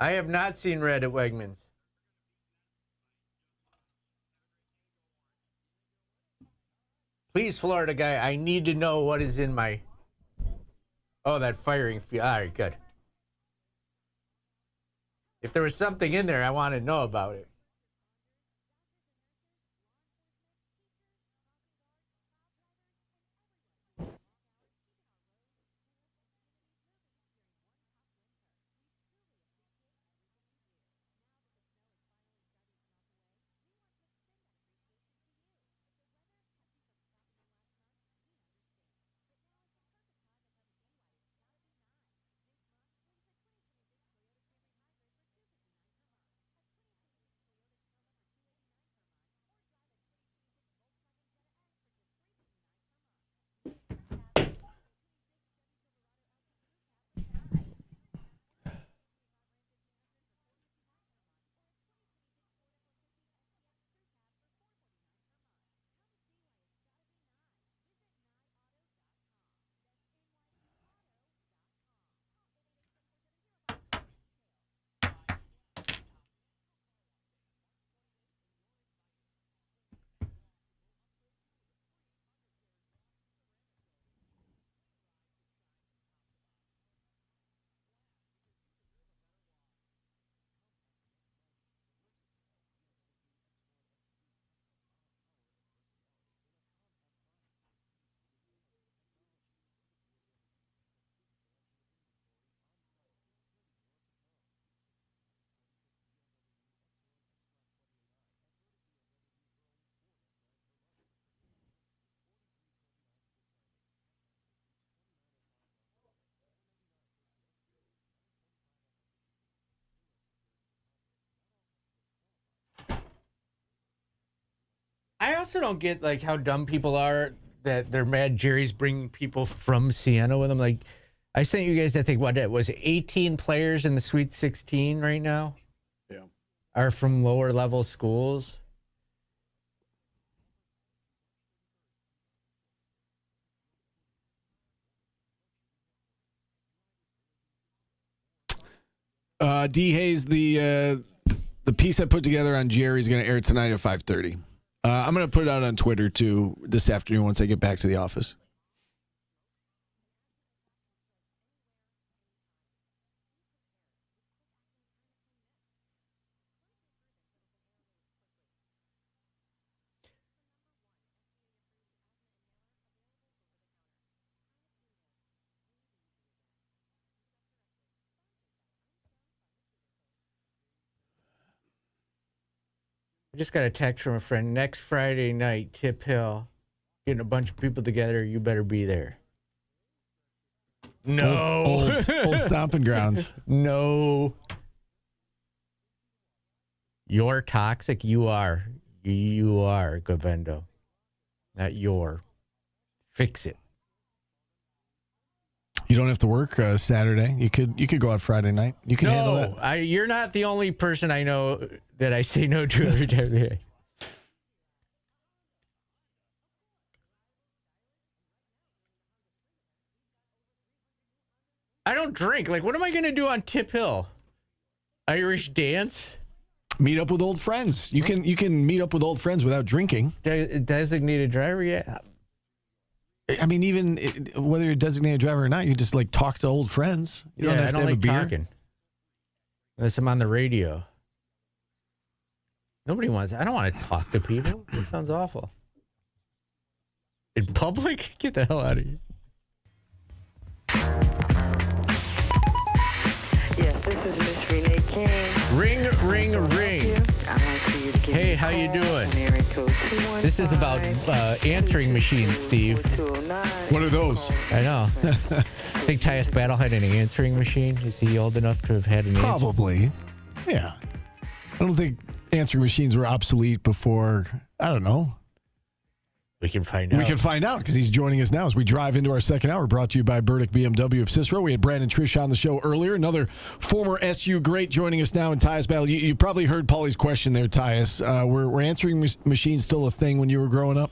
I have not seen red at Wegmans. Please, Florida guy, I need to know what is in my... Oh, that firing fee. All right, good. If there was something in there, I want to know about it. I also don't get like how dumb people are that they're mad Jerry's bringing people from Siena with him. Like, I sent you guys, I think, what it was 18 players in the Sweet 16 right now. Yeah, are from lower level schools. D Hayes, the piece I put together on Jerry is going to air tonight at 5:30. I'm going to put it out on Twitter, too, this afternoon once I get back to the office. I just got a text from a friend. Next Friday night, Tip Hill, getting a bunch of people together. You better be there. No. Old stomping grounds. No. You're toxic. You are. You are, Govendo. Not your. Fix it. You don't have to work Saturday. You could go out Friday night. You can handle that. You're not the only person I know that I say no to every time. I don't drink. Like, what am I going to do on Tip Hill? Irish dance? Meet up with old friends. You can meet up with old friends without drinking. Designated driver, yeah. I mean, even whether you're a designated driver or not, you just like talk to old friends. You don't have to have a beer. Talking. Unless I'm on the radio. Nobody wants. I don't want to talk to people. That sounds awful. In public? Get the hell out of here. Yes, this is Miss Renee King. Ring, ring, ring. Hey, how you doing? This is about answering machines, Steve. What are those? I know. I think Tyus Battle had an answering machine. Is he old enough to have had an Probably. Yeah. I don't think answering machines were obsolete before, I don't know. We can find out. We can find out because he's joining us now as we drive into our second hour, brought to you by Burdick BMW of Cicero. We had Brandon Triche on the show earlier, another former SU great joining us now in Tyus Battle. You probably heard Paulie's question there, Tyus. Were answering machines still a thing when you were growing up?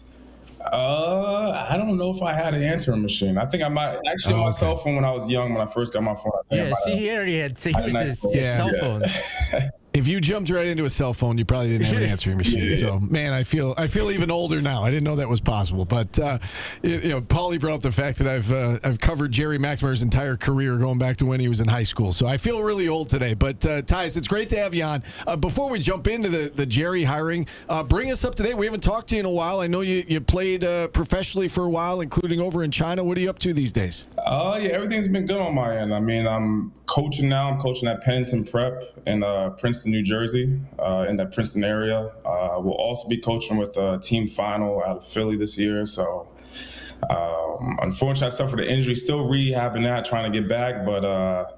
I don't know if I had an answering machine. I think I might. Actually, my cell phone when I was young, when I first got my phone. Yeah, see, he already had cell phones. If you jumped right into a cell phone, you probably didn't have an answering machine. So, man, I feel even older now. I didn't know that was possible. But Paulie brought up the fact that I've covered Gerry McNamara's entire career going back to when he was in high school. So I feel really old today. But Tyus, it's great to have you on. Before we jump into the Gerry hiring, bring us up to date. We haven't talked to you in a while. I know you played professionally for a while, including over in China. What are you up to these days? Yeah, everything's been good on my end. I mean, I'm coaching now. I'm coaching at Pennington Prep in Princeton, New Jersey, in that Princeton area. We'll also be coaching with a team final out of Philly this year. So, unfortunately, I suffered an injury. Still rehabbing that, trying to get back, but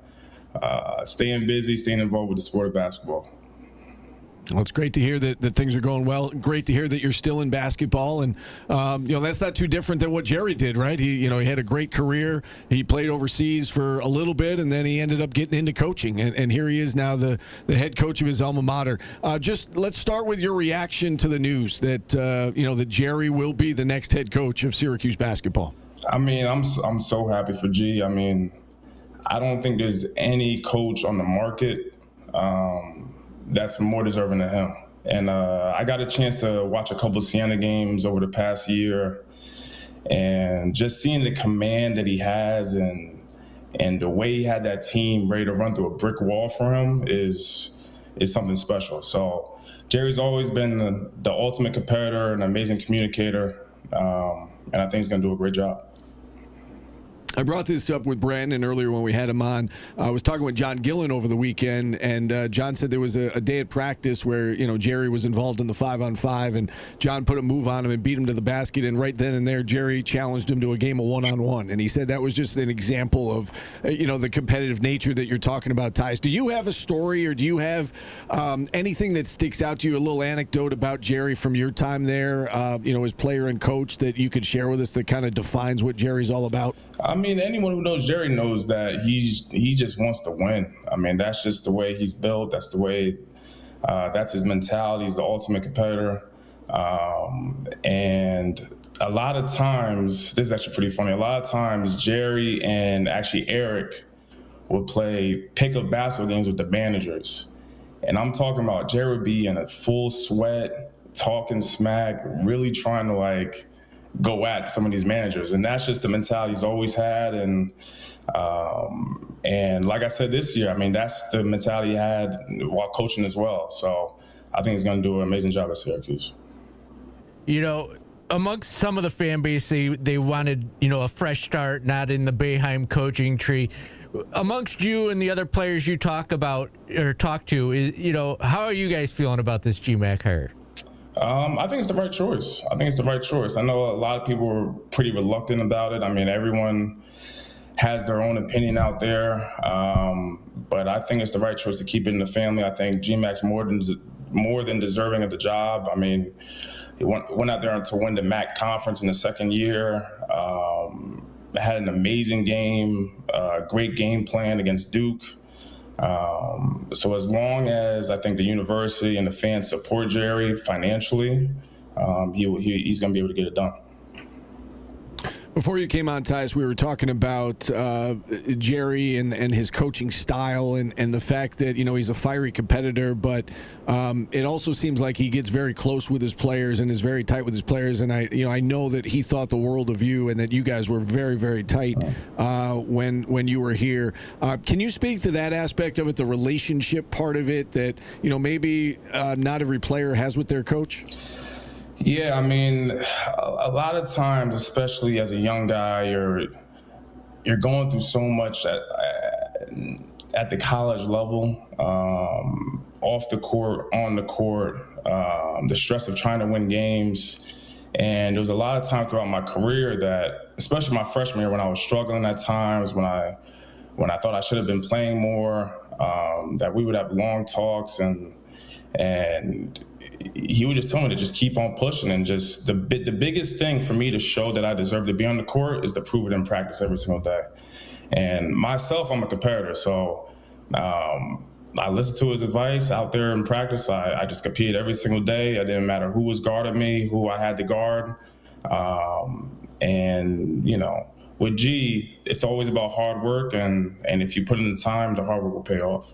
staying busy, staying involved with the sport of basketball. Well, it's great to hear that things are going well. Great to hear that you're still in basketball, and that's not too different than what Gerry did, right? He had a great career. He played overseas for a little bit, and then he ended up getting into coaching, and here he is now, the head coach of his alma mater. Just let's start with your reaction to the news that that Gerry will be the next head coach of Syracuse basketball. I mean, I'm so happy for G. I mean, I don't think there's any coach on the market that's more deserving than him. And I got a chance to watch a couple of Siena games over the past year, and just seeing the command that he has and the way he had that team ready to run through a brick wall for him is something special. So Gerry's always been the ultimate competitor, an amazing communicator, and I think he's going to do a great job. I brought this up with Brandon earlier when we had him on. I was talking with John Gillen over the weekend, and John said there was a day at practice where Gerry was involved in the 5-on-5, and John put a move on him and beat him to the basket, and right then and there Gerry challenged him to a game of 1-on-1, and he said that was just an example of the competitive nature that you're talking about, Tyus. Do you have a story, or do you have anything that sticks out to you, a little anecdote about Gerry from your time there, as player and coach, that you could share with us that kind of defines what Gerry's all about? I mean, anyone who knows Gerry knows that he just wants to win. I mean, that's just the way he's built. That's the way, that's his mentality. He's the ultimate competitor. And a lot of times, this is actually pretty funny, a lot of times Gerry and actually Eric would play pickup basketball games with the managers. And I'm talking about Gerry would be in a full sweat, talking smack, really trying to go at some of these managers, and that's just the mentality he's always had. And like I said this year, I mean, that's the mentality he had while coaching as well. So I think he's going to do an amazing job at Syracuse. Amongst some of the fan base, they wanted a fresh start, not in the Boeheim coaching tree. Amongst you and the other players you talk to, how are you guys feeling about this GMAC hire? I think it's the right choice. I know a lot of people were pretty reluctant about it. I mean, everyone has their own opinion out there, but I think it's the right choice to keep it in the family. I think GMAC's more than deserving of the job. I mean, he went out there to win the MAC conference in the second year, had an amazing game, great game plan against Duke. So as long as I think the university and the fans support Gerry financially, he's going to be able to get it done. Before you came on, Tyus, we were talking about Gerry and his coaching style and the fact that, he's a fiery competitor, but it also seems like he gets very close with his players and is very tight with his players. And I know that he thought the world of you and that you guys were very, very tight when you were here. Can you speak to that aspect of it, the relationship part of it that, maybe not every player has with their coach? Yeah, I mean, a lot of times, especially as a young guy, you're going through so much at the college level, off the court, on the court, the stress of trying to win games. And there was a lot of times throughout my career that, especially my freshman year, when I was struggling at times, when I thought I should have been playing more, that we would have long talks and he would just tell me to just keep on pushing, and just the biggest thing for me to show that I deserve to be on the court is to prove it in practice every single day. And myself, I'm a competitor, so I listened to his advice out there in practice. I just competed every single day. It didn't matter who was guarding me, who I had to guard. And with G, it's always about hard work, and if you put in the time, the hard work will pay off.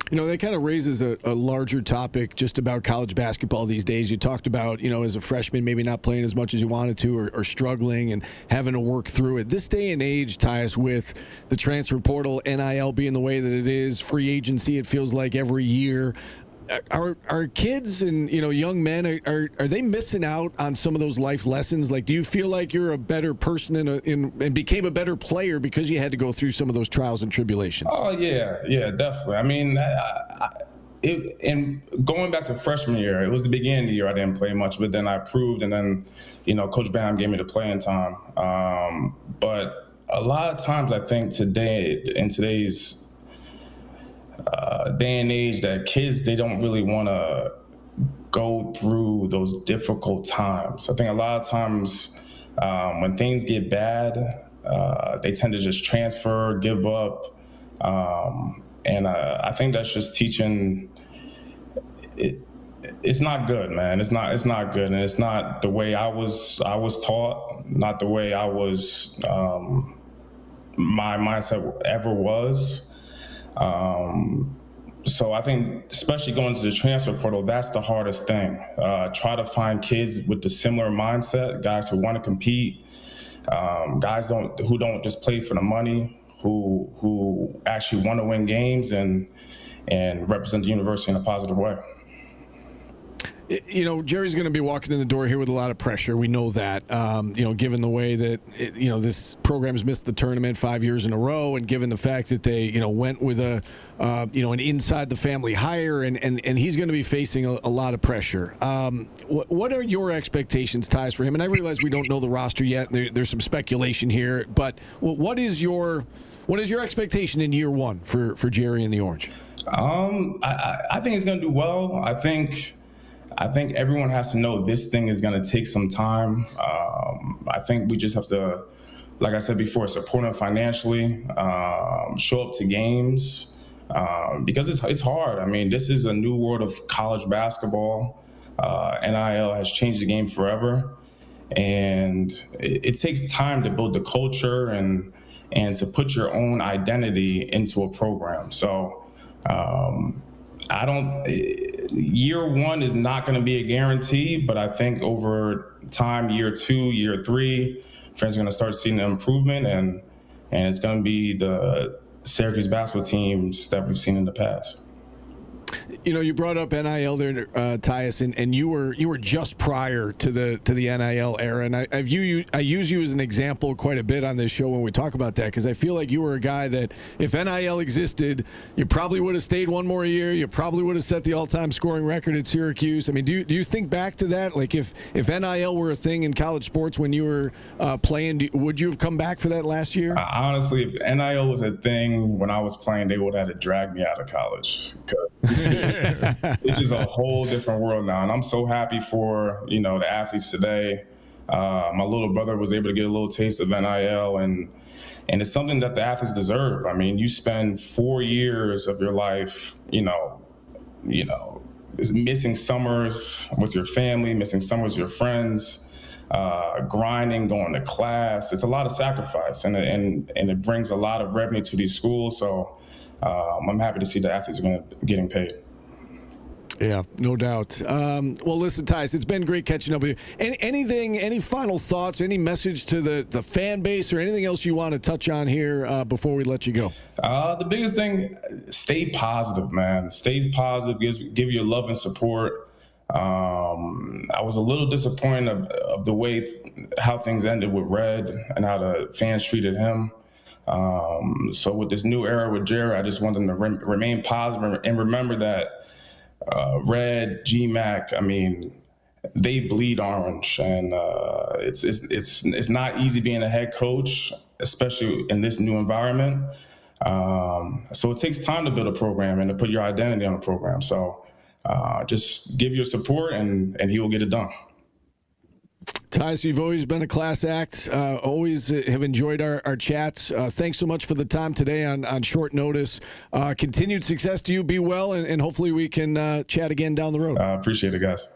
You know, that kind of raises a larger topic just about college basketball these days. You talked about, you know, as a freshman, maybe not playing as much as you wanted to or struggling and having to work through it. This day and age, Tyus, with the transfer portal, NIL being the way that it is, free agency, it feels like every year. Are kids and, you know, young men, are they missing out on some of those life lessons? Like, do you feel like you're a better person and became a better player because you had to go through some of those trials and tribulations? Oh, yeah, definitely. I mean, and going back to freshman year, it was the beginning of the year I didn't play much, but then I proved, and then, you know, Coach Bam gave me the playing time. But a lot of times I think today, in today's day and age, that kids, they don't really want to go through those difficult times. I think a lot of times when things get bad, they tend to just transfer, give up. And I think that's just teaching. It's not good, man. It's not good. And it's not the way I was taught, not the way I was, my mindset ever was. So I think, especially going to the transfer portal, that's the hardest thing. Try to find kids with the similar mindset, guys who want to compete, guys who don't just play for the money, who actually want to win games and represent the university in a positive way. You know, Gerry's going to be walking in the door here with a lot of pressure. We know that, you know, given the way that, you know, this program's missed the tournament 5 years in a row, and given the fact that they, you know, went with a, you know, an inside the family hire, and he's going to be facing a lot of pressure. What are your expectations, Tyus, for him? And I realize we don't know the roster yet. There's some speculation here, but what is your expectation in year one for Gerry and the Orange? I think he's going to do well. I think everyone has to know this thing is going to take some time. I think we just have to, like I said before, support him financially, show up to games, because it's hard. I mean, this is a new world of college basketball. NIL has changed the game forever, and it takes time to build the culture and to put your own identity into a program. So year one is not going to be a guarantee, but I think over time, year 2, year 3, fans are going to start seeing the improvement, and it's going to be the Syracuse basketball teams that we've seen in the past. You know, you brought up NIL there, Tyus, and you were just prior to the NIL era, and I use you as an example quite a bit on this show when we talk about that, because I feel like you were a guy that if NIL existed, you probably would have stayed one more year. You probably would have set the all-time scoring record at Syracuse. I mean, do you think back to that? Like, if NIL were a thing in college sports when you were playing, would you have come back for that last year? Honestly, if NIL was a thing when I was playing, they would have had to drag me out of college. It's just a whole different world now, and I'm so happy for, you know, the athletes today. My little brother was able to get a little taste of NIL, and it's something that the athletes deserve. I mean, you spend 4 years of your life, you know, missing summers with your family, missing summers with your friends, grinding, going to class. It's a lot of sacrifice, and it brings a lot of revenue to these schools. So I'm happy to see the athletes are getting paid. Yeah, no doubt. Well, listen, Tyus, it's been great catching up with you. Any final thoughts, any message to the fan base, or anything else you want to touch on here before we let you go? The biggest thing, stay positive, man. Stay positive, give your love and support. I was a little disappointed of the way how things ended with Red and how the fans treated him. So with this new era with Gerry, I just want them to remain positive and remember that Red, G-Mac, I mean, they bleed orange, and it's not easy being a head coach, especially in this new environment. So it takes time to build a program and to put your identity on a program. So just give your support, and he will get it done. Tyus, you've always been a class act. Always have enjoyed our chats. Thanks so much for the time today on short notice. Continued success to you. Be well, and hopefully we can chat again down the road. Appreciate it, guys.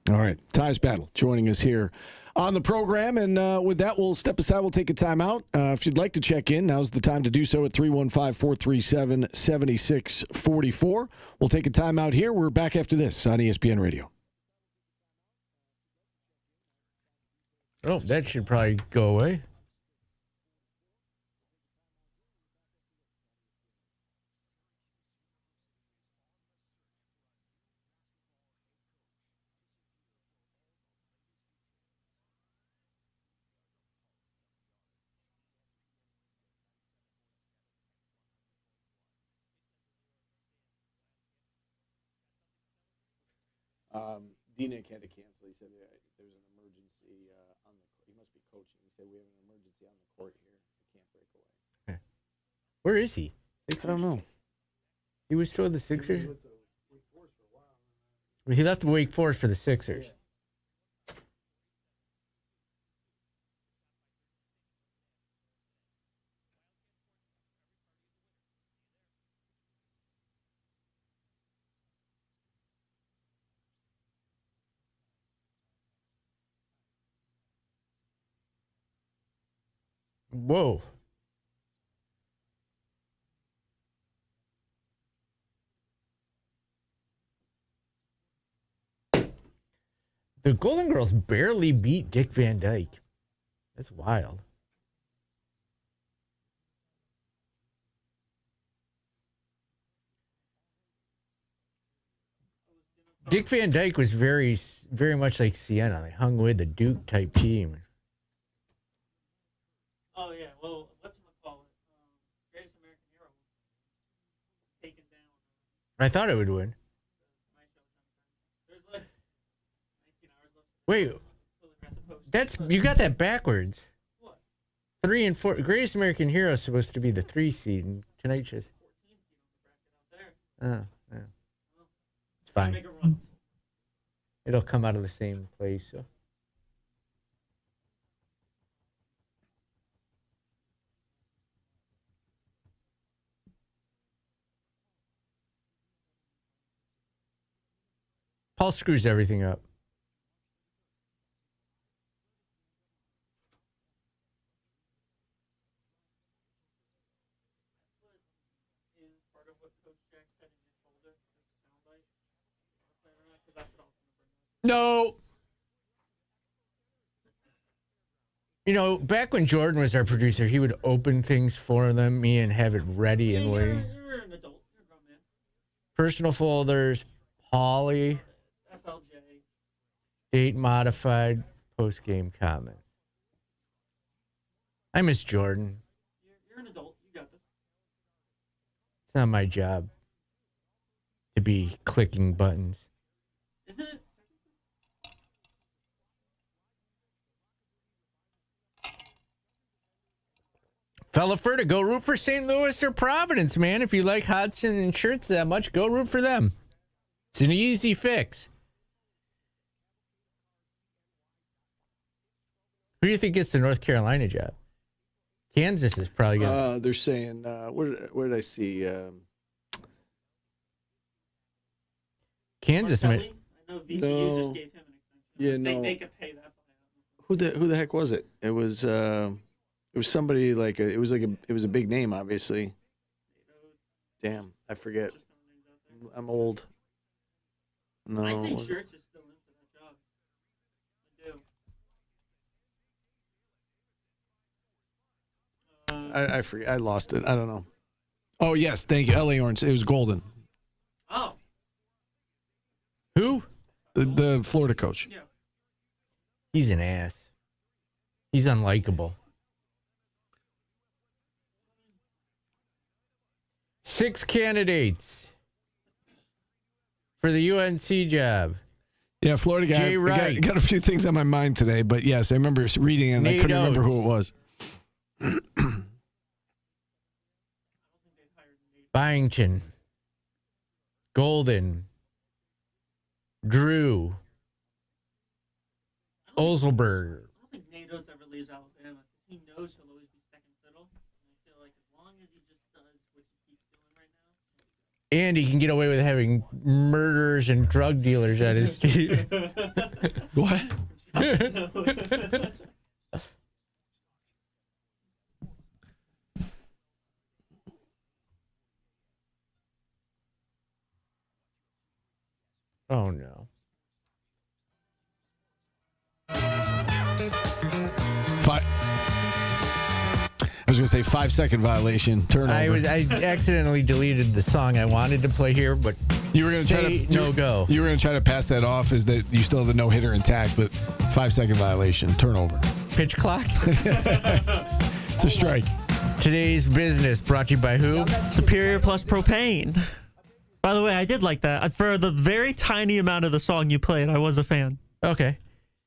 All right. Tyus Battle joining us here on the program. And with that, we'll step aside. We'll take a timeout. If you'd like to check in, now's the time to do so at 315-437-7644. We'll take a timeout here. We're back after this on ESPN Radio. Oh, that should probably go away. D-Nick had to cancel. He said there's an emergency on the court. He must be coaching. He said we have an emergency on the court here. I can't break away. Where is he? I don't know. He was still with the Sixers? He left Wake Forest for the Sixers. Whoa. The Golden Girls barely beat Dick Van Dyke. That's wild. Dick Van Dyke was very much like Sienna. They hung with the Duke type team. Oh, yeah. Well, what's it call it? Greatest American Hero. Taken down. I thought it would win. There's like 19 hours left. Wait, you got that backwards. What? 3 and 4. Greatest American Hero is supposed to be the 3 seed, and tonight's just. Oh, yeah. It's fine. It'll come out of the same place. So. Paul screws everything up. No. You know, back when Jordan was our producer, he would open things for them, me, and have it ready and waiting. You're an adult. You're a grown man. Personal folders, Paulie. FLJ. Date modified post-game comments. I miss Jordan. You're an adult. You got this. It's not my job to be clicking buttons. Isn't it? Fella Ferta, go root for St. Louis or Providence, man. If you like Hodgson and shirts that much, go root for them. It's an easy fix. Who do you think gets the North Carolina job? Kansas is probably going. They're saying where did I see? Kansas might. I know VCU just gave him an extension. Yeah, no. They could pay that. Who the heck was it? It was somebody like it was a big name, obviously. Damn, I forget. I'm old. No. I think Shirts is still in for that job. I do. I forget. I lost it. I don't know. Oh yes, thank you, LA Orange. It was Golden. Oh. Who? The Florida coach. Yeah. He's an ass. He's unlikable. 6 candidates for the UNC job. Yeah, Florida guy. Jay Wright. Got a few things on my mind today, but yes, I remember reading it and I couldn't remember who it was. Byington. Golden. Drew. Olselberger. I don't think Nate Oates ever leaves Alabama. He knows he'll always be second fiddle. And I feel like as long as he just does what he keeps doing right now. And he can get away with having murderers and drug dealers at his team. What? Oh no. I was going to say 5-second violation. Turnover. I accidentally deleted the song I wanted to play here, but you were going to try to no go. You were going to try to pass that off as that you still have the no hitter intact, but 5-second violation. Turnover. Pitch clock. It's a strike. Today's business brought to you by who? Superior Plus Propane. By the way, I did like that. For the very tiny amount of the song you played, I was a fan. Okay.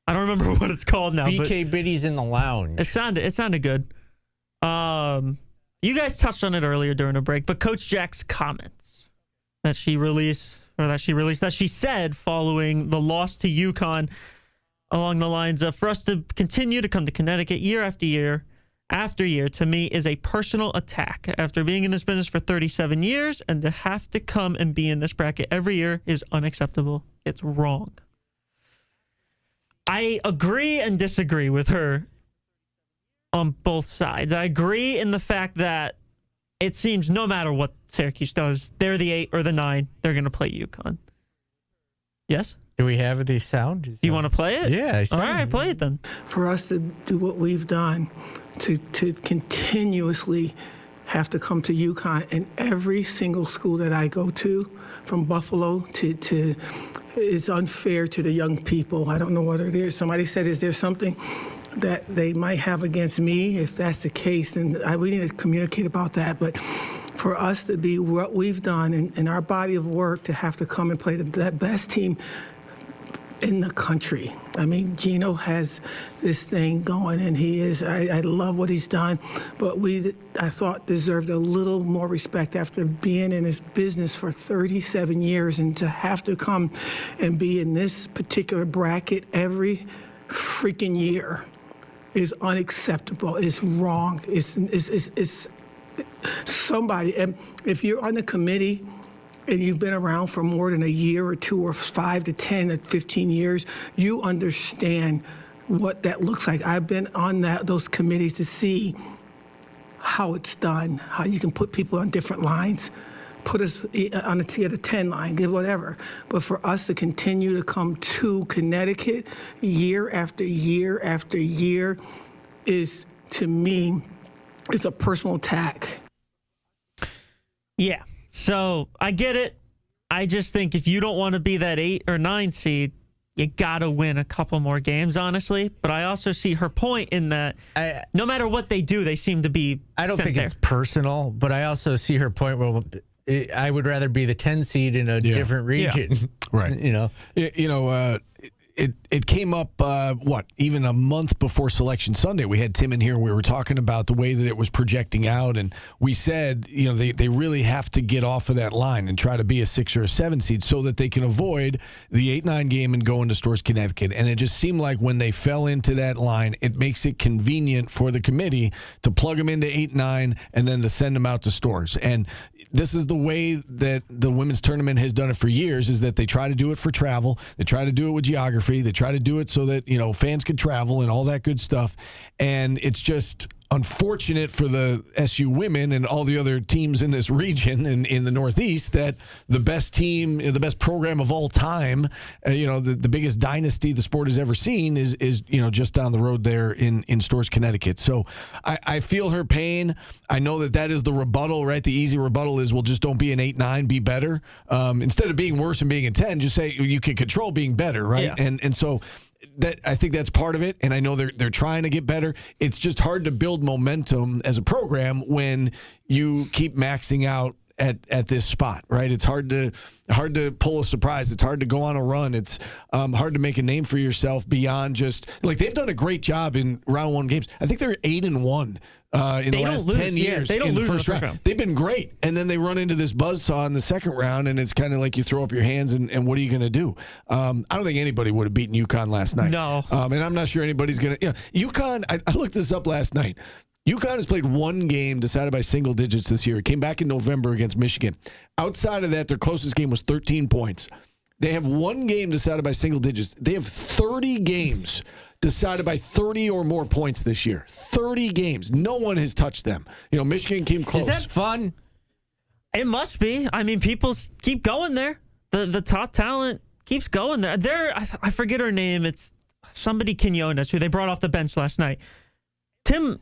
I don't remember what it's called now. BK Biddy's in the lounge. It sounded good. You guys touched on it earlier during a break, but Coach Jack's comments that she said following the loss to Yukon along the lines of, for us to continue to come to Connecticut year after year after year, to me, is a personal attack. After being in this business for 37 years, and to have to come and be in this bracket every year is unacceptable. It's wrong. I agree and disagree with her on both sides. I agree in the fact that it seems no matter what Syracuse does, they're the 8 or the 9, they're going to play Yukon. Yes? Do we have the sound? Do you want to play it? Yeah. All right, play it then. For us to do what we've done, to continuously have to come to Yukon, and every single school that I go to, from Buffalo to is unfair to the young people. I don't know what it is. Somebody said, is there something that they might have against me? If that's the case, then we need to communicate about that. But for us to be what we've done in our body of work, to have to come and play the best team in the country. I mean, Gino has this thing going, and he is, I love what he's done, but I thought, deserved a little more respect after being in this business for 37 years, and to have to come and be in this particular bracket every freaking year is unacceptable. It's wrong. It's somebody, and if you're on the committee and you've been around for more than a year or 2 or 5 to 10 or 15 years, you understand what that looks like. I've been on those committees to see how it's done, how you can put people on different lines, put us on a 10 line, whatever. But for us to continue to come to Connecticut year after year after year is, to me, it's a personal attack. Yeah. So I get it. I just think if you don't want to be that 8 or 9 seed, you got to win a couple more games, honestly. But I also see her point in that no matter what they do, they seem to be I don't think it's personal, but I also see her point where I would rather be the 10 seed in a different region. Yeah. Right. It came up, even a month before Selection Sunday. We had Tim in here, and we were talking about the way that it was projecting out, and we said, they really have to get off of that line and try to be a 6 or a 7 seed so that they can avoid the 8-9 game and go into Stores, Connecticut. And it just seemed like when they fell into that line, it makes it convenient for the committee to plug them into 8-9 and then to send them out to Stores. And this is the way that the women's tournament has done it for years, is that they try to do it for travel. They try to do it with geography. They try to do it so that, fans could travel and all that good stuff. And it's just unfortunate for the SU women and all the other teams in this region and in the Northeast that the best team, the best program of all time, the biggest dynasty the sport has ever seen is just down the road there in Stores, Connecticut. So I feel her pain. I know that is the rebuttal, right? The easy rebuttal is, well, just don't be an 8-9, be better. Instead of being worse and being a 10, just say you can control being better, right? Yeah. And so that, I think that's part of it, and I know they're trying to get better. It's just hard to build momentum as a program when you keep maxing out at this spot, right? It's hard to pull a surprise. It's hard to go on a run. It's hard to make a name for yourself beyond just, like, they've done a great job in round 1 games. I think they're 8-1 in the last 10 years. They don't in the lose first round. They've been great, and then they run into this buzzsaw in the second round, and it's kind of like you throw up your hands, and what are you going to do? I don't think anybody would have beaten Yukon last night. No. And I'm not sure anybody's going to. Yukon, I looked this up last night. Yukon has played 1 game decided by single digits this year. It came back in November against Michigan. Outside of that, their closest game was 13 points. They have 1 game decided by single digits. They have 30 games decided by 30 or more points this year. 30 games. No one has touched them. Michigan came close. Is that fun? It must be. I mean, people keep going there. The top talent keeps going there. I forget her name. It's somebody Quinones, who they brought off the bench last night. Tim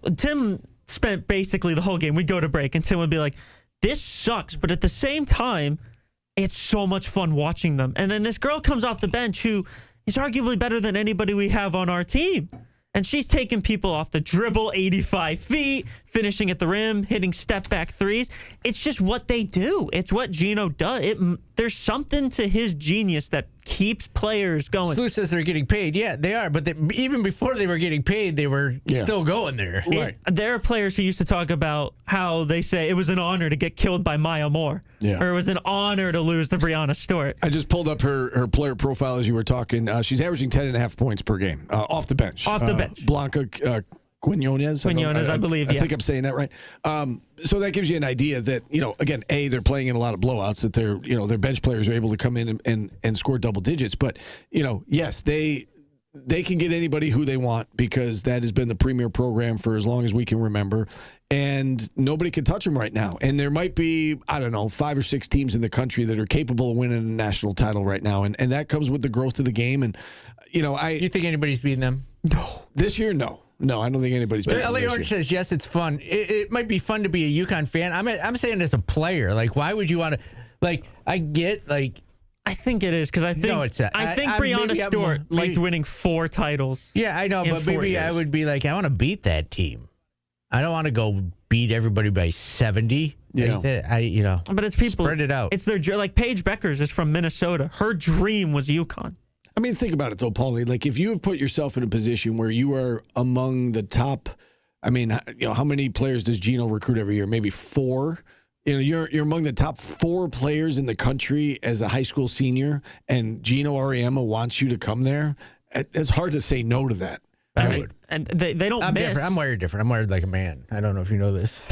spent basically the whole game. We'd go to break, and Tim would be like, this sucks, but at the same time, it's so much fun watching them. And then this girl comes off the bench who is arguably better than anybody we have on our team. And she's taking people off the dribble 85 feet, finishing at the rim, hitting step-back threes. It's just what they do. It's what Gino does. There's something to his genius that keeps players going. Slew says they're getting paid. Yeah, they are. But even before they were getting paid, they were still going there. Right. There are players who used to talk about how they say it was an honor to get killed by Maya Moore. Yeah. Or it was an honor to lose to Breanna Stewart. I just pulled up her player profile as you were talking. She's averaging 10.5 points per game off the bench. Off the bench. Blanca Quinones. I believe, I think I'm saying that right. So that gives you an idea that, again, they're playing in a lot of blowouts, that their bench players are able to come in and score double digits. But, yes, they can get anybody who they want because that has been the premier program for as long as we can remember. And nobody can touch them right now. And there might be, 5 or 6 teams in the country that are capable of winning a national title right now. And that comes with the growth of the game. And, You think anybody's beating them? No. This year, no. No, I don't think anybody's beating them. LA Orange says, yes, it's fun. It might be fun to be a Yukon fan. I'm saying as a player, like, why would you want to, I get, I think it is because I think no, it's that. I think Breanna Stewart liked winning 4 titles. Yeah, I know, but maybe I would be like, I want to beat that team. I don't want to go beat everybody by 70. Yeah, But it's people spread it out. It's their like Paige Beckers is from Minnesota. Her dream was Yukon. I mean, think about it though, Paulie. Like, if you have put yourself in a position where you are among the top, how many players does Gino recruit every year? Maybe 4. You're among the top 4 players in the country as a high school senior, and Gino Auriemma wants you to come there. It's hard to say no to that. Right? And they don't I'm miss. Different. I'm wired different. I'm wired like a man. I don't know if you know this.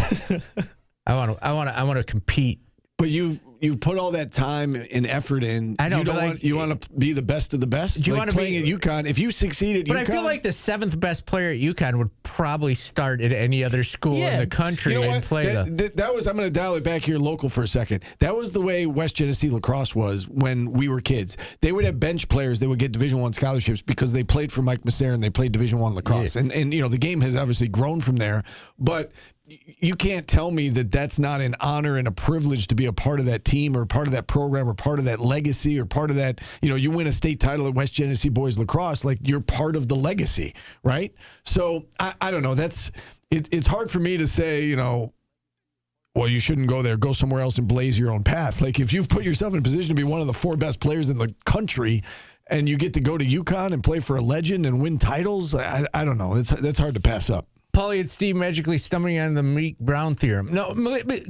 I want to compete. But you've put all that time and effort in. I know. You want to be the best of the best. Do you want to playing at UConn? If you succeed at UConn, but I feel like the 7th best player at UConn would probably start at any other school in the country and play that was. I'm going to dial it back here local for a second. That was the way West Genesee lacrosse was when we were kids. They would have bench players that would get Division I scholarships because they played for Mike Masser and they played Division I lacrosse. Yeah. And the game has obviously grown from there, but you can't tell me that that's not an honor and a privilege to be a part of that team or part of that program or part of that legacy or part of that, you win a state title at West Genesee boys lacrosse, like you're part of the legacy, right? So I don't know. It's hard for me to say, well, you shouldn't go there. Go somewhere else and blaze your own path. Like, if you've put yourself in a position to be one of the 4 best players in the country and you get to go to UConn and play for a legend and win titles, I don't know. That's hard to pass up. Paulie and Steve magically stumbling on the Meek Brown theorem. No,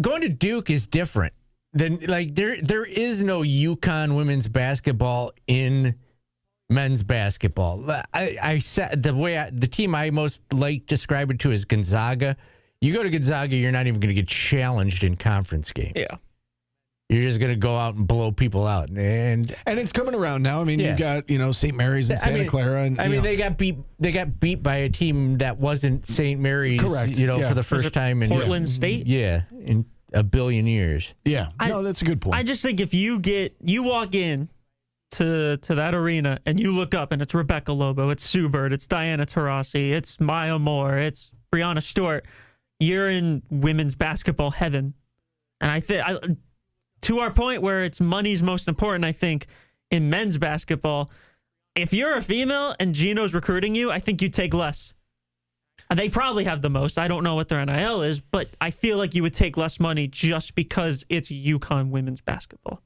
going to Duke is different. There is no UConn women's basketball in men's basketball. I said the team I most like describe it to is Gonzaga. You go to Gonzaga, you're not even going to get challenged in conference games. Yeah. You're just going to go out and blow people out. And it's coming around now. I mean, you've got, St. Mary's and Santa Clara. And, they got beat by a team that wasn't St. Mary's, correct. For the first time in Portland State? Yeah, in a billion years. Yeah. That's a good point. I just think if you walk in to that arena and you look up and it's Rebecca Lobo, it's Sue Bird, it's Diana Taurasi, it's Maya Moore, it's Breanna Stewart, you're in women's basketball heaven. And I think to our point where it's money's most important, I think in men's basketball, if you're a female and Gino's recruiting you, I think you take less. They probably have the most. I don't know what their NIL is, but I feel like you would take less money just because it's UConn women's basketball.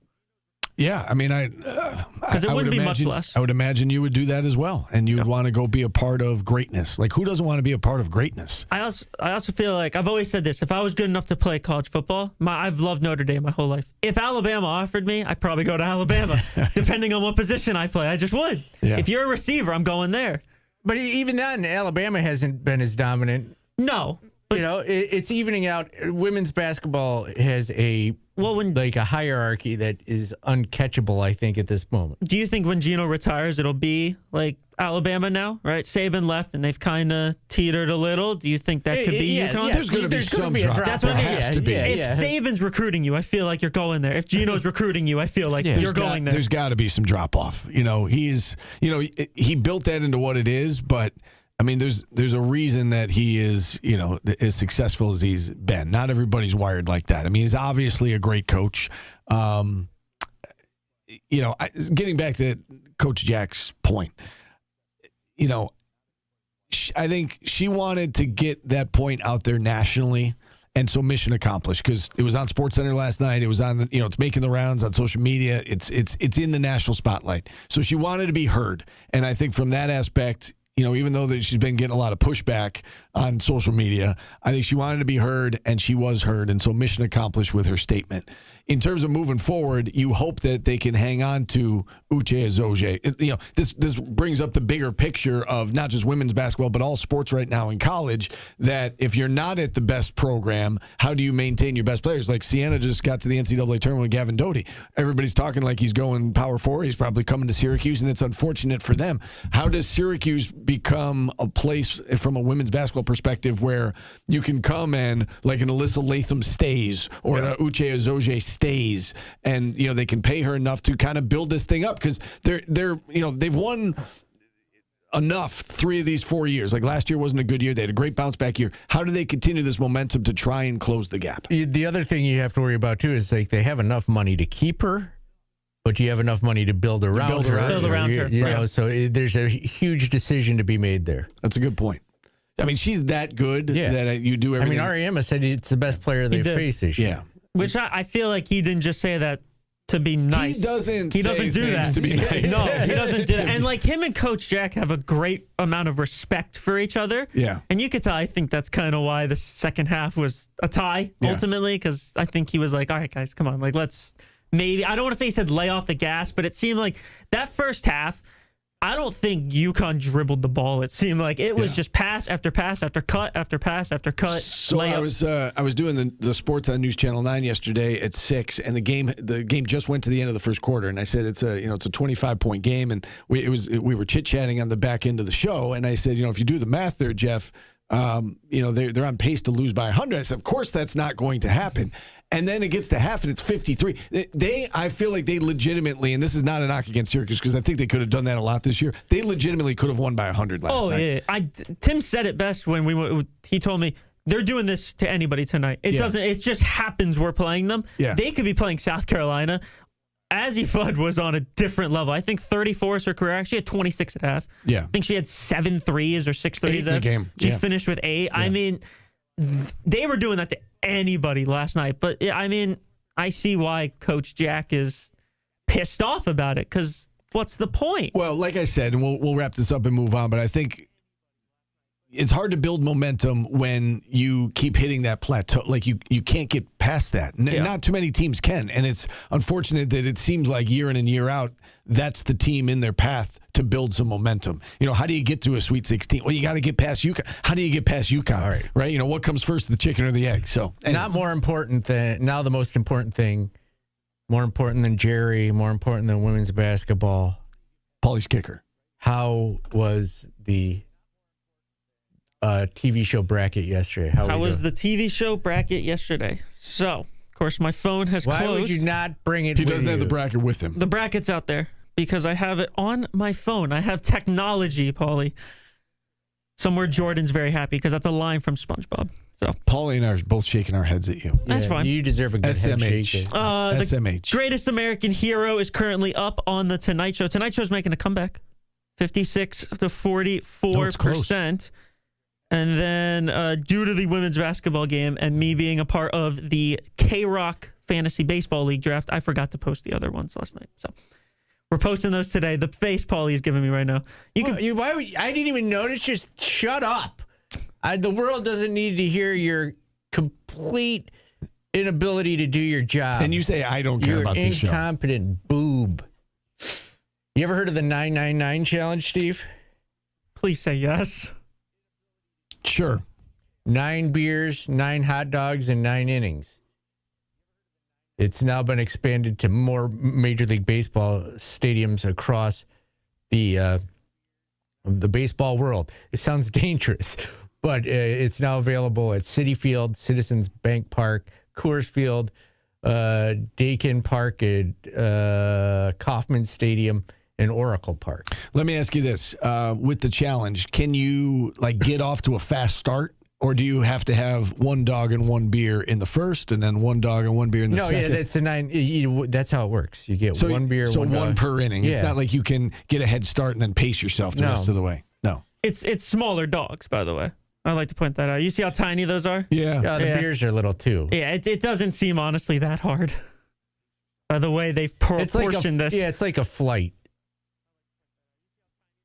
Yeah, I mean, because it wouldn't be much less. I would imagine you would do that as well, and you'd want to go be a part of greatness. Like, who doesn't want to be a part of greatness? I also feel like I've always said this: if I was good enough to play college football, I've loved Notre Dame my whole life. If Alabama offered me, I'd probably go to Alabama, depending on what position I play. I just would. Yeah. If you're a receiver, I'm going there. But even then, Alabama hasn't been as dominant. No. it's evening out. Women's basketball has a hierarchy that is uncatchable, I think, at this moment. Do you think when Gino retires, it'll be like Alabama now, right? Saban left, and they've kind of teetered a little. Do you think that could be UConn? Yeah, there's going to be some drop. That's what I mean. Has to be. If Saban's recruiting you, I feel like you're going there. If Gino's recruiting you, I feel like you're going there. There's got to be some drop off. He built that into what it is, but I mean, there's a reason that he is, as successful as he's been. Not everybody's wired like that. I mean, he's obviously a great coach. Getting back to Coach Jack's point, I think she wanted to get that point out there nationally. And so mission accomplished, because it was on SportsCenter last night. It was on, it's making the rounds on social media. It's in the national spotlight. So she wanted to be heard. And I think from that aspect, even though that she's been getting a lot of pushback on social media, I think she wanted to be heard, and she was heard. And so mission accomplished with her statement. In terms of moving forward, you hope that they can hang on to Uche Azoje. This brings up the bigger picture of not just women's basketball, but all sports right now in college, that if you're not at the best program, how do you maintain your best players? Like Sienna just got to the NCAA tournament with Gavin Doty. Everybody's talking like he's going Power 4. He's probably coming to Syracuse, and it's unfortunate for them. How does Syracuse become a place from a women's basketball perspective where you can come and like an Alyssa Latham stays or an Uche Azoje stays, and they can pay her enough to kind of build this thing up, because they've won enough 3 of these 4 years. Like last year wasn't a good year. They had a great bounce back year. How do they continue this momentum to try and close the gap? The other thing you have to worry about too is like they have enough money to keep her, but you have enough money to build around her. So there's a huge decision to be made there. That's a good point. I mean, she's that good that you do everything. I mean, Ariema said it's the best player they face this year. Yeah. Which I feel like he didn't just say that to be nice. He doesn't do things that to be nice. No, he doesn't do that. And like him and Coach Jack have a great amount of respect for each other. Yeah. And you could tell, I think that's kind of why the second half was a tie ultimately, because I think he was like, all right, guys, come on. Like, let's maybe, I don't want to say he said lay off the gas, but it seemed like that first half, I don't think UConn dribbled the ball. It seemed like it was just pass after pass after cut after pass after cut. So layup. I was doing the sports on News Channel 9 yesterday at 6, and the game just went to the end of the first quarter, and I said it's a 25-point game, and we were chit-chatting on the back end of the show, and I said, if you do the math there, Jeff, they're on pace to lose by 100. I said, of course that's not going to happen. And then it gets to half and it's 53. I feel like they legitimately, and this is not a knock against Syracuse because I think they could have done that a lot this year. They legitimately could have won by 100 last night. Yeah. Tim said it best when he told me they're doing this to anybody tonight. It just happens we're playing them. Yeah. They could be playing South Carolina. Azzy Fudd was on a different level. I think 34 is her career. Actually, had 26 at half. Yeah. I think she had 7 threes or 6 threes in the game. She finished with 8. Yeah. I mean, they were doing that to anybody last night. But, I mean, I see why Coach Jack is pissed off about it, because what's the point? Well, like I said, and we'll wrap this up and move on, but I think it's hard to build momentum when you keep hitting that plateau. Like you can't get past that. Not too many teams can. And it's unfortunate that it seems like year in and year out, that's the team in their path to build some momentum. How do you get to a Sweet 16? Well, you got to get past UConn. How do you get past UConn? Right? What comes first, the chicken or the egg? So not more important than, now the most important thing, more important than Gerry, more important than women's basketball. Paulie's kicker. How was the TV show bracket yesterday? How was the TV show bracket yesterday? So, of course, my phone has closed. Why would you not bring it with you? He doesn't have the bracket with him. The bracket's out there because I have it on my phone. I have technology, Paulie. Somewhere Jordan's very happy because that's a line from SpongeBob. So Paulie and I are both shaking our heads at you. That's fine. You deserve a good SMH. The Greatest American Hero is currently up on the Tonight Show. Tonight Show's making a comeback. 56 to 44%. And then due to the women's basketball game and me being a part of the K-Rock Fantasy Baseball League draft, I forgot to post the other ones last night. So we're posting those today. The face Paulie is giving me right now. I didn't even notice. Just shut up. The world doesn't need to hear your complete inability to do your job. And you say, I don't care about this show. You're incompetent boob. You ever heard of the 999 challenge, Steve? Please say yes. Sure. 9 beers, 9 hot dogs, and 9 innings. It's now been expanded to more Major League Baseball stadiums across the baseball world. It sounds dangerous, but it's now available at Citi Field, Citizens Bank Park, Coors Field, Dakin Park, Kauffman Stadium, and Oracle Park. Let me ask you this: with the challenge, can you get off to a fast start? Or do you have to have 1 dog and 1 beer in the first, and then 1 dog and 1 beer in the second? No, yeah, that's a 9. That's how it works. You get 1 beer, so 1 one dog. per inning. Yeah. It's not like you can get a head start and then pace yourself the rest of the way. No, It's smaller dogs, by the way. I like to point that out. You see how tiny those are? Yeah. The beers are little too. Yeah, it doesn't seem honestly that hard. By the way they've proportioned this. Yeah, it's like a flight.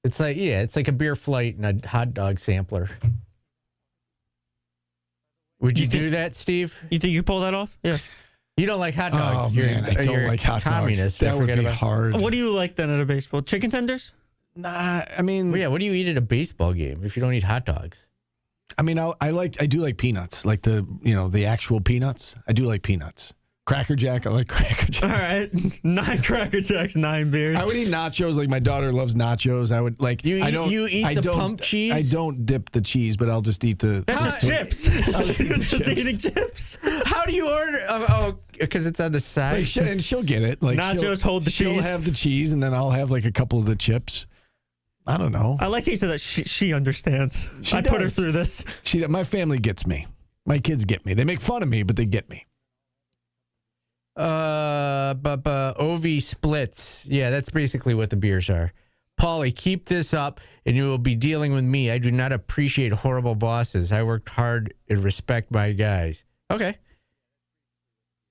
It's like a beer flight and a hot dog sampler. Would you do that, Steve? You think you pull that off? Yeah. You don't like hot dogs. Oh, man, I don't like hot dogs. That would be hard. What do you like then at a baseball? Chicken tenders? Nah, I mean... Well, yeah, what do you eat at a baseball game if you don't eat hot dogs? I mean, I do like peanuts, like the actual peanuts. I do like peanuts. Cracker Jack, I like Cracker Jack. All right, 9 Cracker Jacks, 9 beers. I would eat nachos. Like my daughter loves nachos. I would like. You eat the pump cheese? I don't dip the cheese, but I'll just eat the. That's just chips. You're just eating chips. How do you order? Because it's on the side. And she'll get it. Like nachos hold the cheese. She'll have the cheese, and then I'll have like a couple of the chips. I don't know. I like how you said that she understands. I put her through this. My family gets me. My kids get me. They make fun of me, but they get me. OV splits. Yeah, that's basically what the beers are. Paulie, keep this up and you will be dealing with me. I do not appreciate horrible bosses. I worked hard and respect my guys. Okay.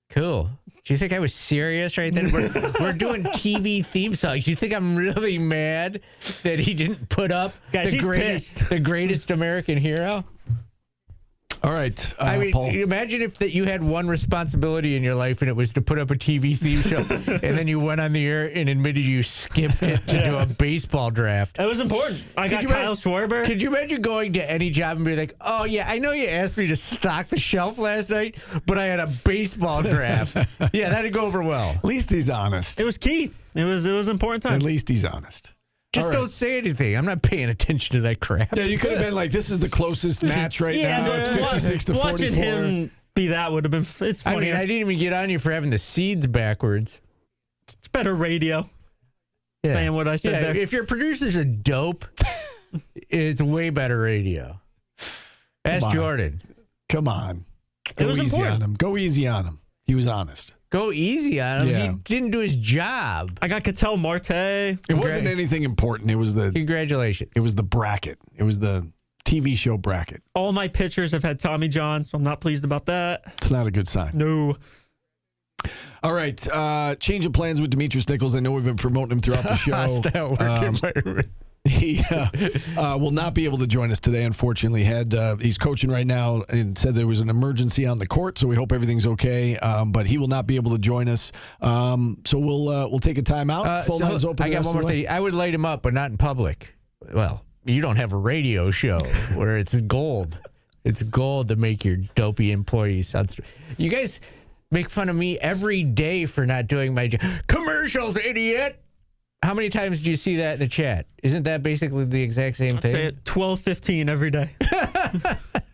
Cool. Do you think I was serious right then? We're doing TV theme songs. You think I'm really mad that he didn't put up Guys, the greatest American hero? All right, I mean, Paul. Imagine if you had one responsibility in your life and it was to put up a TV theme show, and then you went on the air and admitted you skipped it to do a baseball draft. It was important. I got Kyle Schwarber. Could you imagine going to any job and be like, "Oh yeah, I know you asked me to stock the shelf last night, but I had a baseball draft." Yeah, that'd go over well. At least he's honest. It was key. It was an important time. At least he's honest. Just don't say anything. I'm not paying attention to that crap. Yeah, you could have been like, "This is the closest match right now. It's 56 to 44." Watching him be that would have been. It's funny. I mean, I didn't even get on you for having the seeds backwards. It's better radio. Yeah. Saying what I said there. If your producer's a dope, it's way better radio. Ask Jordan. Come on. Go easy on him. Go easy on him. He was honest. Go easy on him. Yeah. He didn't do his job. I got Cattell Marte. It wasn't anything important. It was Congratulations. It was the bracket. It was the TV show bracket. All my pitchers have had Tommy John, so I'm not pleased about that. It's not a good sign. No. All right. Change of plans with Demetrius Nichols. I know we've been promoting him throughout the show. Hostile work environment. He will not be able to join us today, unfortunately. He's coaching right now and said there was an emergency on the court, so we hope everything's okay. But he will not be able to join us. So we'll take a timeout. Phone lines open. I got one more thing. I would light him up, but not in public. Well, you don't have a radio show where it's gold. It's gold to make your dopey employees sound. You guys make fun of me every day for not doing my job. Commercials, idiot. How many times do you see that in the chat? Isn't that basically the exact same thing? I'd say it 12, 15 every day.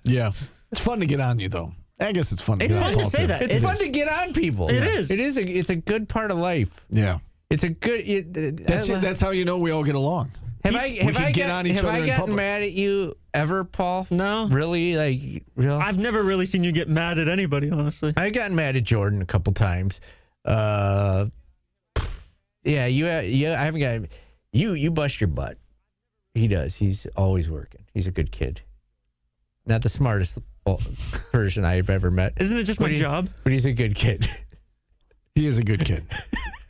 Yeah. It's fun to get on you, though. I guess it's fun to It's get on fun to Paul, say too. that. It's fun to get on people. It is. It is. It's a good part of life. Yeah. It's a good. That's how you know we all get along. Have I gotten mad at you ever, Paul? No. Really? Real? I've never really seen you get mad at anybody, honestly. I've gotten mad at Jordan a couple times. Yeah, I haven't got you bust your butt. He does. He's always working. He's a good kid. Not the smartest person I've ever met. Isn't it just my job? But he's a good kid. He is a good kid.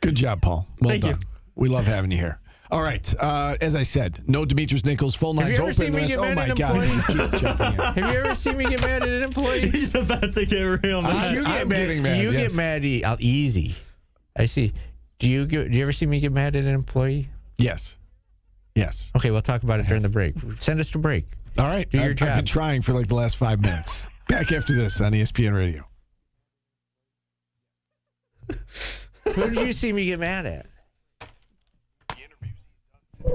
Good job, Paul. Well Thank done. you. We love having you here. All right. As I said, no Demetrius Nichols. Phone lines Have you ever open. seen me get Oh, mad my at an God. employee? Just keep jumping in. Have you ever seen me get mad at an employee? He's about to get real mad. I'm getting mad. You yes. get mad easy. I see. Do you ever see me get mad at an employee? Yes. Yes. Okay, we'll talk about it during the break. Send us to break. All right. Do your job. I've been trying for like the last 5 minutes. Back after this on ESPN Radio. Who did you see me get mad at?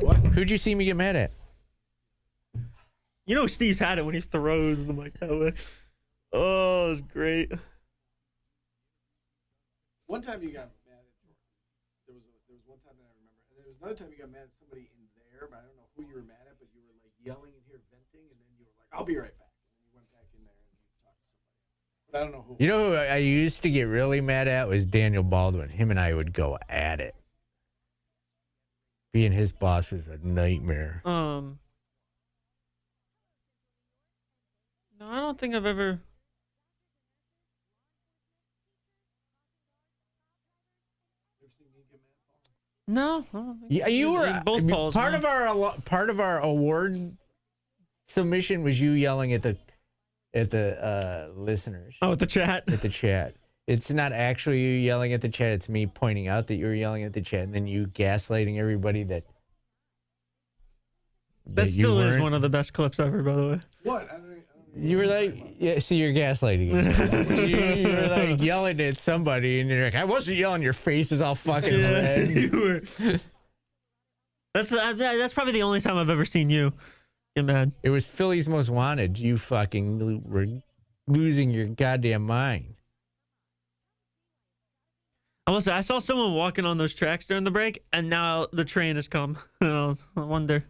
What? Who'd you see me get mad at? You know Steve's had it when he throws the mic that way. Oh, it's great. One time you got mad at Jordan. There was one time that I remember. And there was another time you got mad at somebody in there, but I don't know who you were mad at, but you were like yelling in here, venting, and then you were like, I'll be right back. And then you went back in there and you talked to somebody. But I don't know who. You know who I used to get really mad at was Daniel Baldwin. Him and I would go at it. Being his boss is a nightmare. No, I don't think I've ever. No, I don't think Yeah, you were both Pauls, part no. of our award submission was you yelling at the listeners. Oh, at the chat. At the chat. It's not actually you yelling at the chat. It's me pointing out that you were yelling at the chat, and then you gaslighting everybody that That you still is weren't. one of the best clips ever, by the way. What? You were like, yeah, see, you're gaslighting. you were like yelling at somebody, and you're like, I wasn't yelling. Your face is all fucking red. You were. That's probably the only time I've ever seen you get mad. It was Philly's Most Wanted. You fucking were losing your goddamn mind. I saw someone walking on those tracks during the break, and now the train has come. I wonder.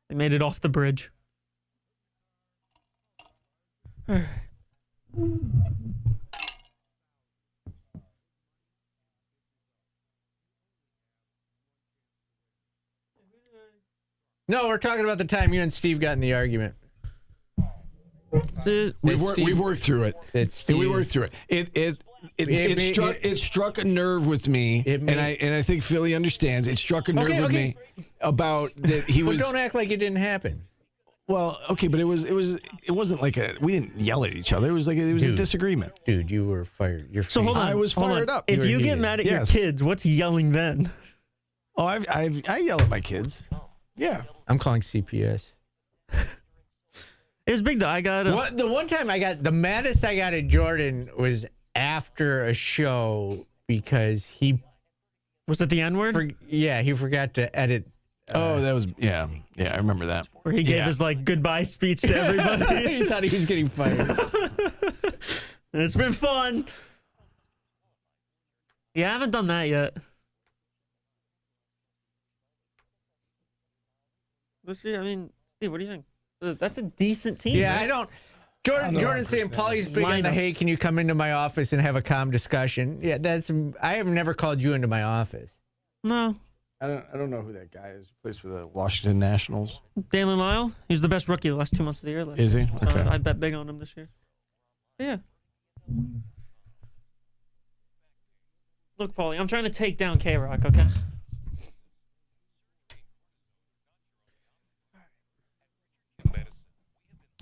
They made it off the bridge. All right. No, we're talking about the time you and Steve got in the argument. We've worked through it. We worked through it. It struck a nerve with me, and I think Philly understands. It struck a nerve with me about that he was. Don't act like it didn't happen. Well, okay, but it wasn't like we didn't yell at each other. It was like a disagreement. Dude, you were fired. So hold on. I was fired up. If you get mad at your kids, what's yelling then? Oh, I yell at my kids. Yeah, I'm calling CPS. It was big though. I got the one time the maddest I got at Jordan was after a show because he was it the N-word? He forgot to edit. That was yeah. I remember that. Where he gave his like goodbye speech to everybody. He thought he was getting fired. It's been fun. Yeah, I haven't done that yet. Let's see. I mean, Steve, what do you think? That's a decent team. Yeah, right? I don't. Jordan's saying Paulie's big on the hey, can you come into my office and have a calm discussion? Yeah, I have never called you into my office. No. I don't know who that guy is. He plays for the Washington Nationals. Dalen Lyle. He's the best rookie the last 2 months of the year. Is he? Okay. I bet big on him this year. Yeah. Look, Paulie, I'm trying to take down K-Rock, okay?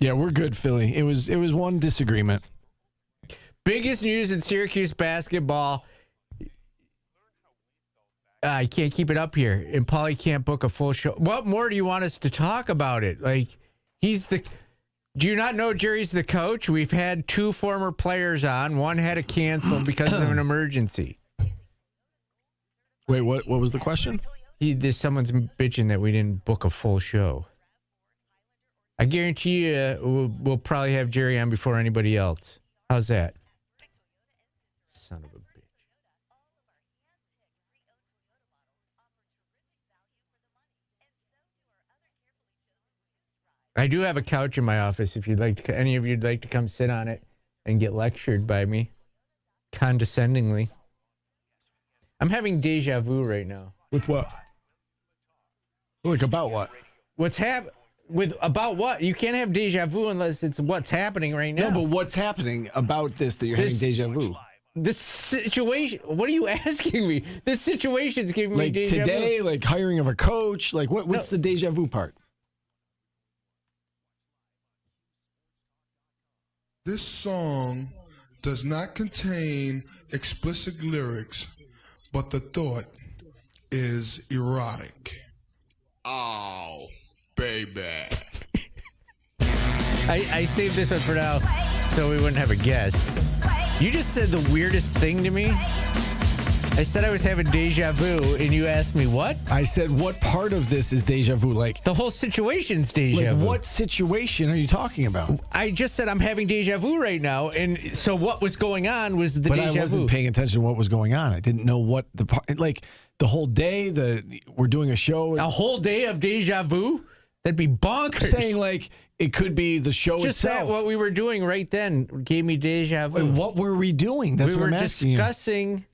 Yeah, we're good, Philly. It was one disagreement. Biggest news in Syracuse basketball. I can't keep it up here, and Paulie can't book a full show. What more do you want us to talk about it? Like, do you not know Jerry's the coach? We've had 2 former players on. One had to cancel because of an emergency. Wait, what was the question? Someone's bitching that we didn't book a full show. I guarantee you we'll probably have Jerry on before anybody else. How's that? Son of a bitch. I do have a couch in my office if any of you'd like to come sit on it and get lectured by me condescendingly. I'm having déjà vu right now. With what? Like about what? What's happening? About what? You can't have déjà vu unless it's what's happening right now. No, but what's happening about this that you're having déjà vu? This situation. What are you asking me? This situation's giving me déjà vu. Like today, like hiring of a coach. Like what's the déjà vu part? This song does not contain explicit lyrics, but the thought is erotic. Oh, baby. I saved this one for now so we wouldn't have a guest. You just said the weirdest thing to me. I said I was having deja vu, and you asked me what? I said, what part of this is deja vu? Like the whole situation's deja vu. What situation are you talking about? I just said I'm having deja vu right now, and so what was going on was the deja vu. But I wasn't paying attention to what was going on. I didn't know what the whole day. We're doing a show. A whole day of deja vu? That'd be bonkers. I'm saying like it could be the show just itself. Just what we were doing right then gave me deja vu. And what were we doing? That's what I'm asking you. We were discussing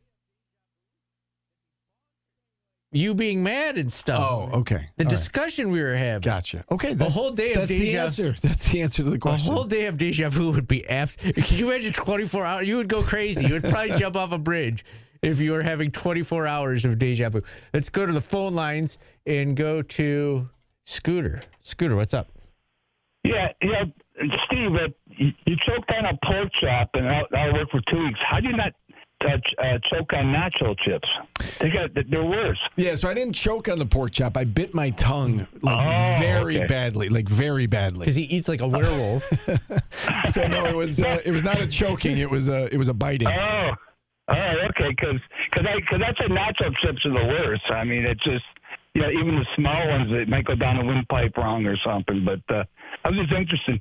you being mad and stuff. Oh, okay. The discussion we were having. Gotcha. Okay. The whole day of deja vu. That's the answer to the question. A whole day of deja vu would be Could you imagine 24 hours? You would go crazy. You would probably jump off a bridge if you were having 24 hours of deja vu. Let's go to the phone lines and go to Scooter. Scooter, what's up? Yeah, Steve, you choked on a pork chop and I worked for 2 weeks. How do you not choke on nacho chips? They're worse. Yeah, so I didn't choke on the pork chop. I bit my tongue very badly, very badly. Because he eats like a werewolf. So no, it was not a choking. It was a biting. Oh, okay. Because that's a nacho chips are the worst. I mean, it's just. Yeah, even the small ones, it might go down a windpipe wrong or something. But I was just interested.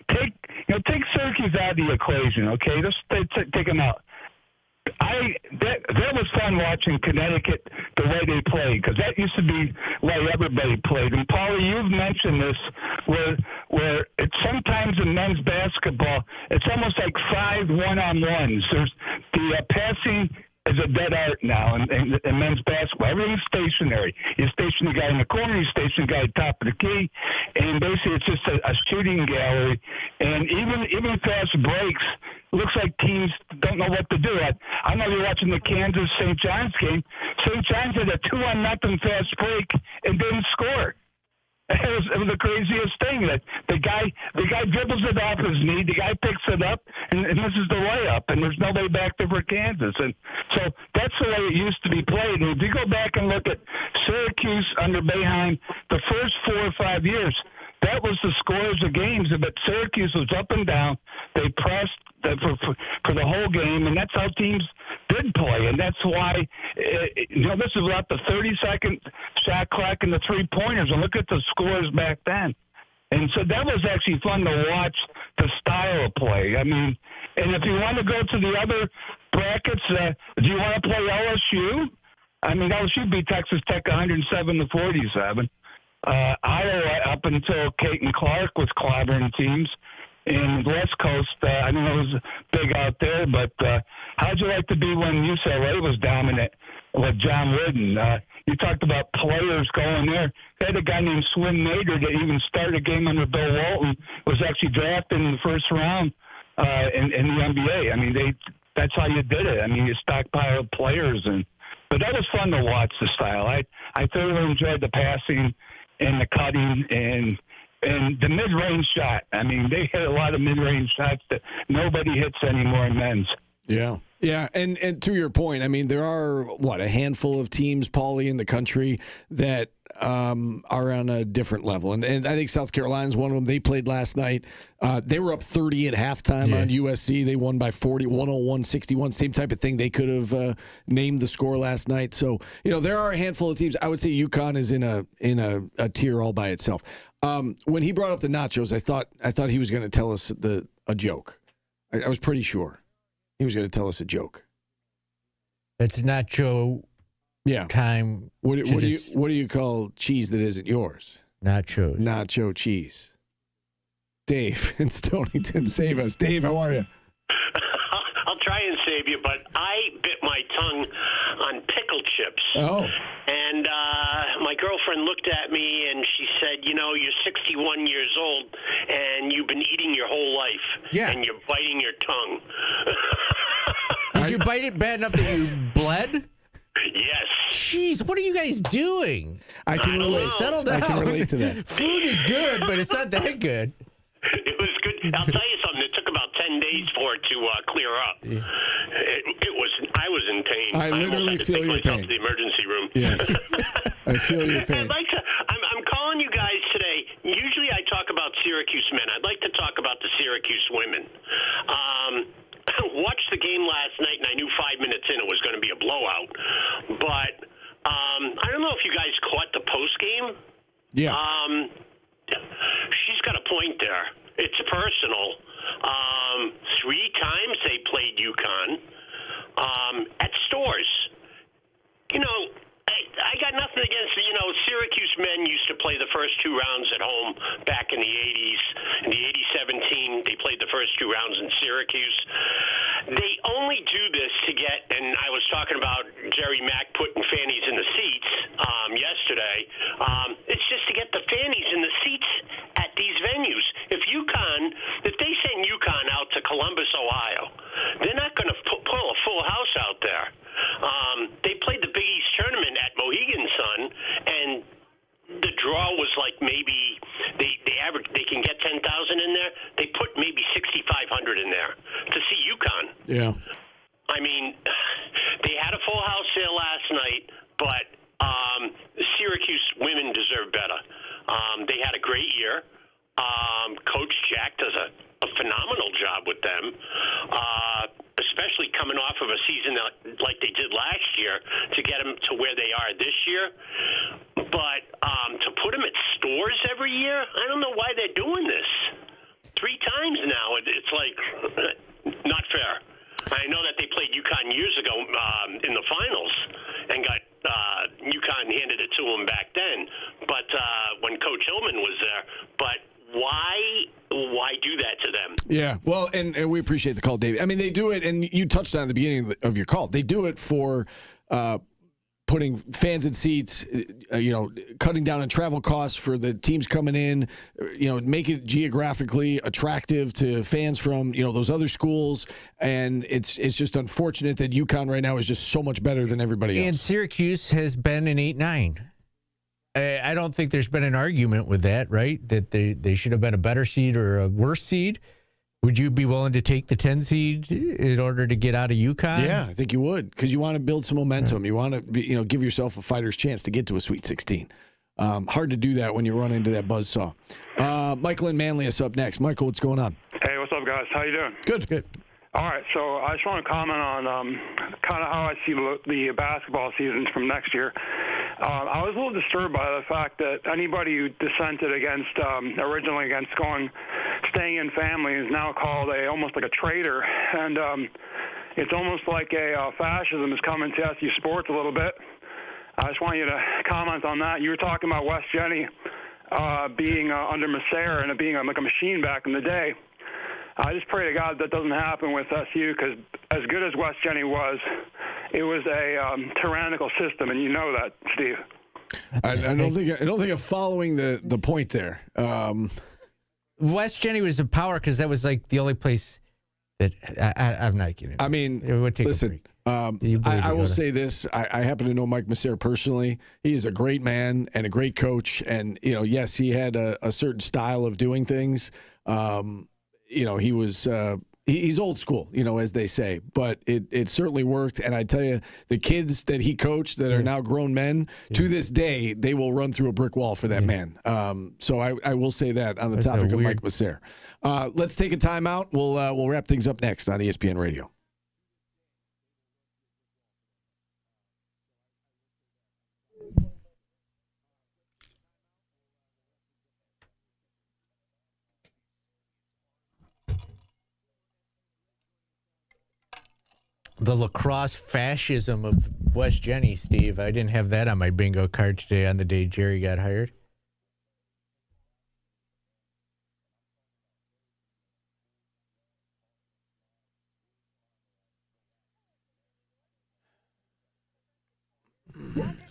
Take Syracuse out of the equation, okay? Just take them out. That was fun watching Connecticut the way they played, because that used to be the way everybody played. And Paulie, you've mentioned this, where it's sometimes in men's basketball, it's almost like 5 one-on-ones. There's the passing. Is a dead art now in men's basketball. Everything's stationary. You station the guy in the corner, you station the guy at the top of the key, and basically it's just a shooting gallery. And even fast breaks, looks like teams don't know what to do. I know you're watching the Kansas St. John's game. St. John's had a 2-0 fast break and didn't score. It was the craziest thing that the guy dribbles it off his knee, the guy picks it up, and misses the layup, and there's nobody back there for Kansas. And so that's the way it used to be played. And if you go back and look at Syracuse under Boeheim, the first 4 or 5 years, that was the scores of games. But Syracuse was up and down. They pressed for the whole game, and that's how teams did play. And that's why, this is about the 30-second shot clock and the three-pointers. And look at the scores back then. And so that was actually fun to watch the style of play. I mean, and if you want to go to the other brackets, do you want to play LSU? I mean, LSU beat Texas Tech 107-47. Iowa, up until Caton Clark was clobbering teams. And West Coast, I know it was big out there, but how'd you like to be when UCLA was dominant with John Wooden? You talked about players going there. They had a guy named Swin Nader that even started a game under Bill Walton, was actually drafted in the first round in the NBA. I mean, that's how you did it. I mean, you stockpiled players. But that was fun to watch, the style. I thoroughly enjoyed the passing and the cutting and the mid-range shot. I mean, they hit a lot of mid-range shots that nobody hits anymore in men's. Yeah. Yeah, and to your point, I mean, there are, a handful of teams, Paulie, in the country that are on a different level. And I think South Carolina's one of them. They played last night. They were up 30 at halftime on USC. They won by 40, 101-61. Same type of thing. They could have named the score last night. So, there are a handful of teams. I would say Yukon is in a tier all by itself. When he brought up the nachos, I thought he was going to tell us a joke. I was pretty sure he was going to tell us a joke. It's nacho time. What do you call cheese that isn't yours? Nachos. Nacho cheese. Dave in Stonington, save us. Dave, how are you? I'll try and save you, but I bit my tongue on pickle chips. Oh. And my girlfriend looked at me and she said, you're 61 years old and you've been eating your whole life. Yeah. And you're biting your tongue. Did you bite it bad enough that you bled? Yes. Jeez, what are you guys doing? I can relate. Settle down. I can relate to that. Food is good, but it's not that good. It was good. I'll tell you something. It took about 10 days for it to clear up. Yeah. I was in pain. I literally almost had to feel take your myself pain. to the emergency room. Yes. I feel your pain. I'm calling you guys today. Usually I talk about Syracuse Syracuse men. I'd like to talk about the Syracuse women. Watched the game last night, and I knew 5 minutes in it was going to be a blowout. But I don't know if you guys caught the post game. Yeah. She's got a point there. It's personal. 3 times they played Yukon at Stores. You know, I got nothing against it. You know, Syracuse men used to play the first 2 rounds at home back in the 80s. In the 87 team, they played the first 2 rounds in Syracuse. They only do this to get, and I was talking about Gerry Mack putting fannies in the seats yesterday. It's just to get the fannies in the seats at these venues. If they send Yukon out to Columbus, Ohio, they're not going to pull a full house out there. They played the Big East tournament at Mohegan Sun, and the draw was like maybe they can get 10,000 in there. They put maybe 6,500 in there to see Yukon. Yeah. I mean, they had a full house there last night, but Syracuse women deserve better. They had a great year. Coach Jack does a phenomenal job with them, especially coming off of a season like they did last year to get them to where they are this year. But to put them at Stores every year, I don't know why they're doing this. 3 times now, it's like not fair. I know that they played Yukon years ago in the finals and got Yukon handed it to them back then. But when Coach Hillman was there, but why do that to them? Yeah, well, and we appreciate the call, David. I mean, they do it, and you touched on at the beginning of your call. They do it for putting fans in seats, cutting down on travel costs for the teams coming in, make it geographically attractive to fans from, those other schools. And it's just unfortunate that UConn right now is just so much better than everybody else. And Syracuse has been an 8-9. I don't think there's been an argument with that, right? That they should have been a better seed or a worse seed. Would you be willing to take the 10 seed in order to get out of UConn? Yeah, I think you would, because you want to build some momentum. You want to, give yourself a fighter's chance to get to a Sweet 16. Hard to do that when you run into that buzzsaw. Michael and Manly is up next. Michael, what's going on? Hey, what's up, guys? How you doing? Good. All right, so I just want to comment on kind of how I see the basketball seasons from next year. I was a little disturbed by the fact that anybody who dissented originally against staying in family is now called almost like a traitor, and it's almost like a fascism is coming to SU sports a little bit. I just want you to comment on that. You were talking about West Jenny being under Masser and it being like a machine back in the day. I just pray to God that doesn't happen with SU, because as good as West Jenny was, it was a tyrannical system, and you know that, Steve. I don't think I'm following the point there. West Jenny was a power because that was like the only place that I'm not kidding. I mean, it would take listen. I will say this: I happen to know Mike Masser personally. He is a great man and a great coach, and yes, he had a certain style of doing things. He was he's old school, as they say, but it certainly worked. And I tell you, the kids that he coached that are now grown men, to this day, they will run through a brick wall for that man. So I will say that on the topic of Mike Masser. Let's take a timeout. We'll wrap things up next on ESPN Radio. The lacrosse fascism of West Jenny, Steve. I didn't have that on my bingo card today on the day Jerry got hired.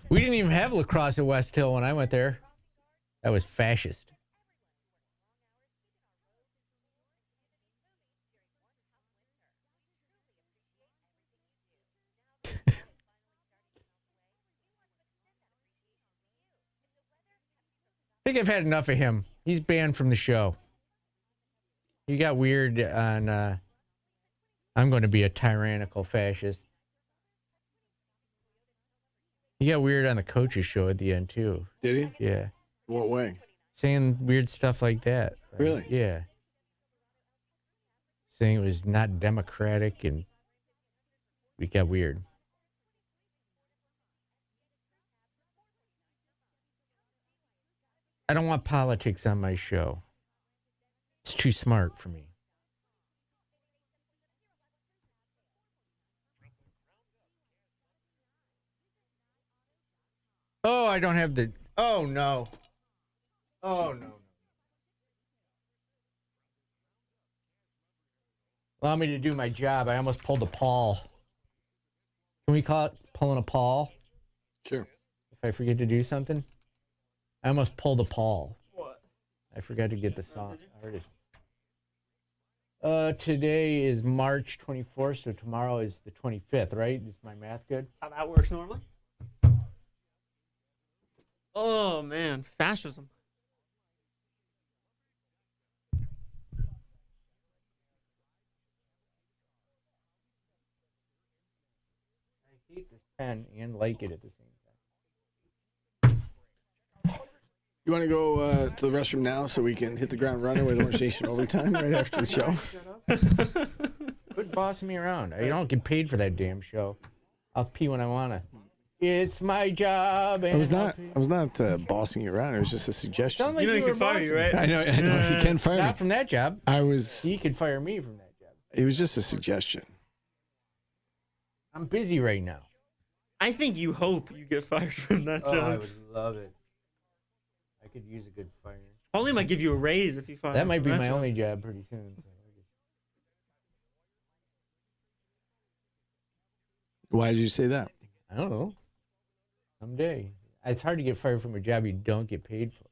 We didn't even have lacrosse at West Hill when I went there. That was fascist. I think I've had enough of him. He's banned from the show. He got weird on, I'm going to be a tyrannical fascist. He got weird on the coach's show at the end, too. Did he? Yeah. What way? saying weird stuff like that. Really? Yeah. Saying it was not democratic, and we got weird. I don't want politics on my show. It's too smart for me. Oh, I don't have the... Oh, no. Oh, no. Allow me to do my job. I almost pulled a Paul. Can we call it pulling a Paul? Sure. If I forget to do something? I almost pulled a Paul. What? I forgot to get the song artist. Today is March 24th, so tomorrow is the 25th, right? Is my math good? How that works normally? Oh, man. Fascism. I hate this pen and like it at the same time. You want to go to the restroom now so we can hit the ground running with Orange Nation overtime right after the show? Quit bossing me around. I don't get paid for that damn show. I'll pee when I want to. It's my job. And I was not bossing you around. It was just a suggestion. Like you can fire you, right? I know. He can fire me. Not from that job. He could fire me from that job. It was just a suggestion. I'm busy right now. I think you hope you get fired from that job. I would love it. I could use a good fire. Paulie might give you a raise if you fire. That might be my job. only job pretty soon. So Why did you say that? I don't know. Someday. It's hard to get fired from a job you don't get paid for.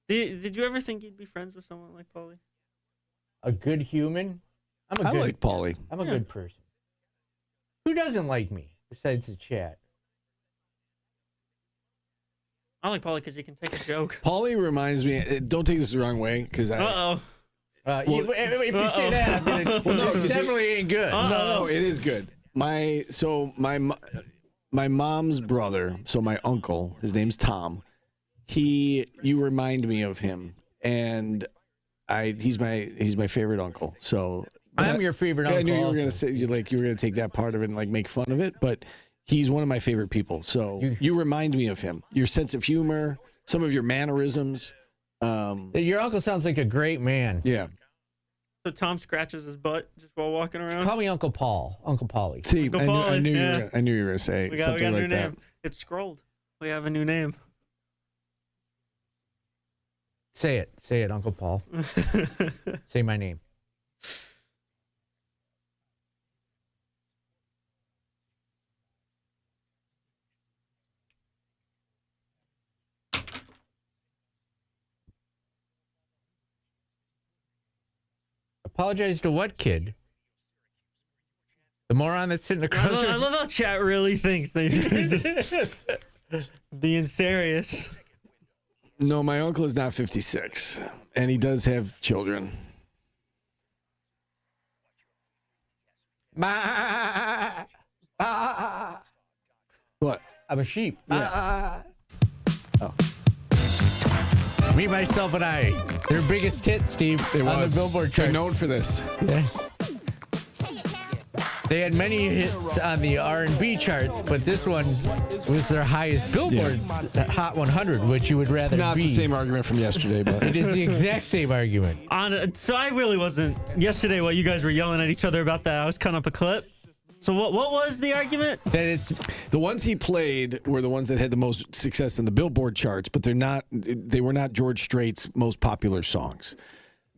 Did you ever think you'd be friends with someone like Paulie? A good human? I like Paulie. I'm a good person. Who doesn't like me besides the chat? I like Paulie because he can take a joke. Paulie reminds me. Don't take this the wrong way, because Uh-oh. If you say that, I'm gonna, it definitely ain't good. No, it is good. My mom's brother, so my uncle, his name's Tom. You remind me of him, and he's my favorite uncle. So I'm your favorite uncle. I knew you were also. gonna say you were gonna take that part of it and like make fun of it, but he's one of my favorite people. So you remind me of him. Your sense of humor, some of your mannerisms. Your uncle sounds like a great man. Yeah. So Tom scratches his butt just while walking around. Call me Uncle Paul. Uncle Paulie. See, Uncle I knew Paulie, I knew you were gonna say we got something a new like that. name. It's scrolled. We have a new name. Say it. Say it, Uncle Paul. Say my name. Apologize to what kid? The moron that's sitting across. I love how chat really thinks that you're just being serious. No, my uncle is not 56, and he does have children. What? I'm a sheep. Yeah. Oh. Me, myself, and I. Their biggest hit, Steve, on the Billboard charts. They're known for this. Yes. They had many hits on the R&B charts, but this one was their highest Billboard Hot 100, which you would rather It's not be. the same argument from yesterday, but It is the exact same argument. So I really wasn't. Yesterday, while you guys were yelling at each other about that, I was cutting up a clip. So what was the argument? That it's the ones he played were the ones that had the most success in the Billboard charts, but they were not George Strait's most popular songs.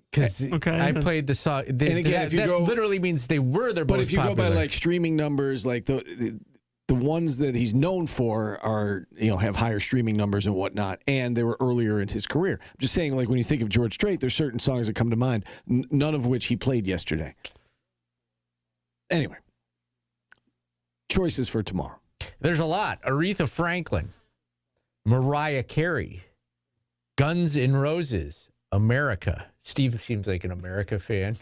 Because I played the song. And again, if you that go, literally means they were their but most if you popular. go by like streaming numbers, like the ones that he's known for are, have higher streaming numbers and whatnot, and they were earlier in his career. I'm just saying, like when you think of George Strait, there's certain songs that come to mind, none of which he played yesterday. Anyway, choices for tomorrow. There's a lot. Aretha Franklin, Mariah Carey, Guns N' Roses, America. Steve seems like an America fan.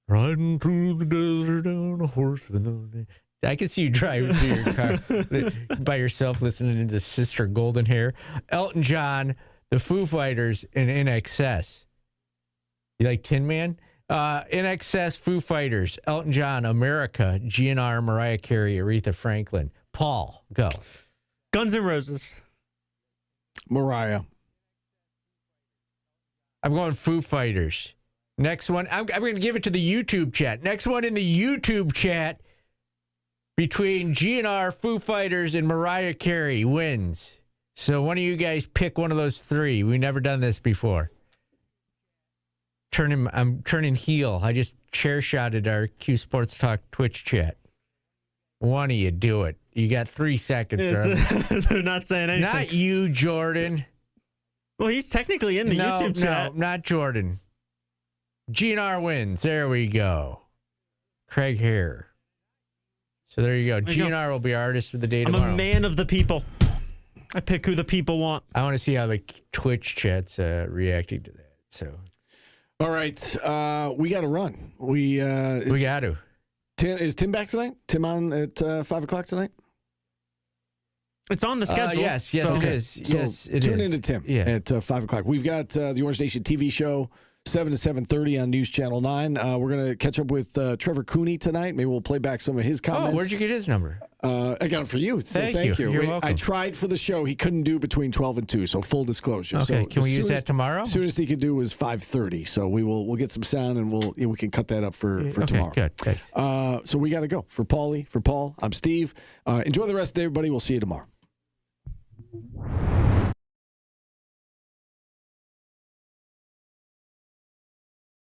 Riding through the desert on a horse with no name. I can see you driving through your car by yourself listening to Sister Golden Hair. Elton John, the Foo Fighters, and In Excess. You like Tin Man? In Excess, Foo Fighters, Elton John, America, GNR, Mariah Carey, Aretha Franklin. Paul, go. Guns N' Roses. Mariah. I'm going Foo Fighters. Next one, I'm going to give it to the YouTube chat. Next one in the YouTube chat between GNR, Foo Fighters, and Mariah Carey wins. So one of you guys pick one of those three. We've never done this before. I'm turning heel. I just chair-shotted our Q Sports Talk Twitch chat. One of you do it. You got 3 seconds. They're not saying anything. Not you, Jordan. Well, he's technically in the YouTube chat. No, not Jordan. GNR wins. There we go. Craig Hare. So there you go. GNR will be artist of the day tomorrow. I'm a man of the people. I pick who the people want. I want to see how the Twitch chat's reacting to that. So, all right, we got to run. We got to. Is Tim back tonight? Tim on at 5 o'clock tonight? It's on the schedule. Yes, it is. Yes, it tune is. into Tim at 5 o'clock. We've got the Orange Nation TV show, 7 to 7:30 on News Channel 9. We're going to catch up with Trevor Cooney tonight. Maybe we'll play back some of his comments. Oh, where'd you get his number? I got it for you. So thank you. You're welcome. I tried for the show. He couldn't do between 12 and 2, so full disclosure. Okay, so can we use that tomorrow? As soon as he could do was 5:30. So we'll get some sound and we can cut that up for tomorrow. Good. So we got to go. For Paulie, for Paul, I'm Steve. Enjoy the rest of the day, everybody. We'll see you tomorrow.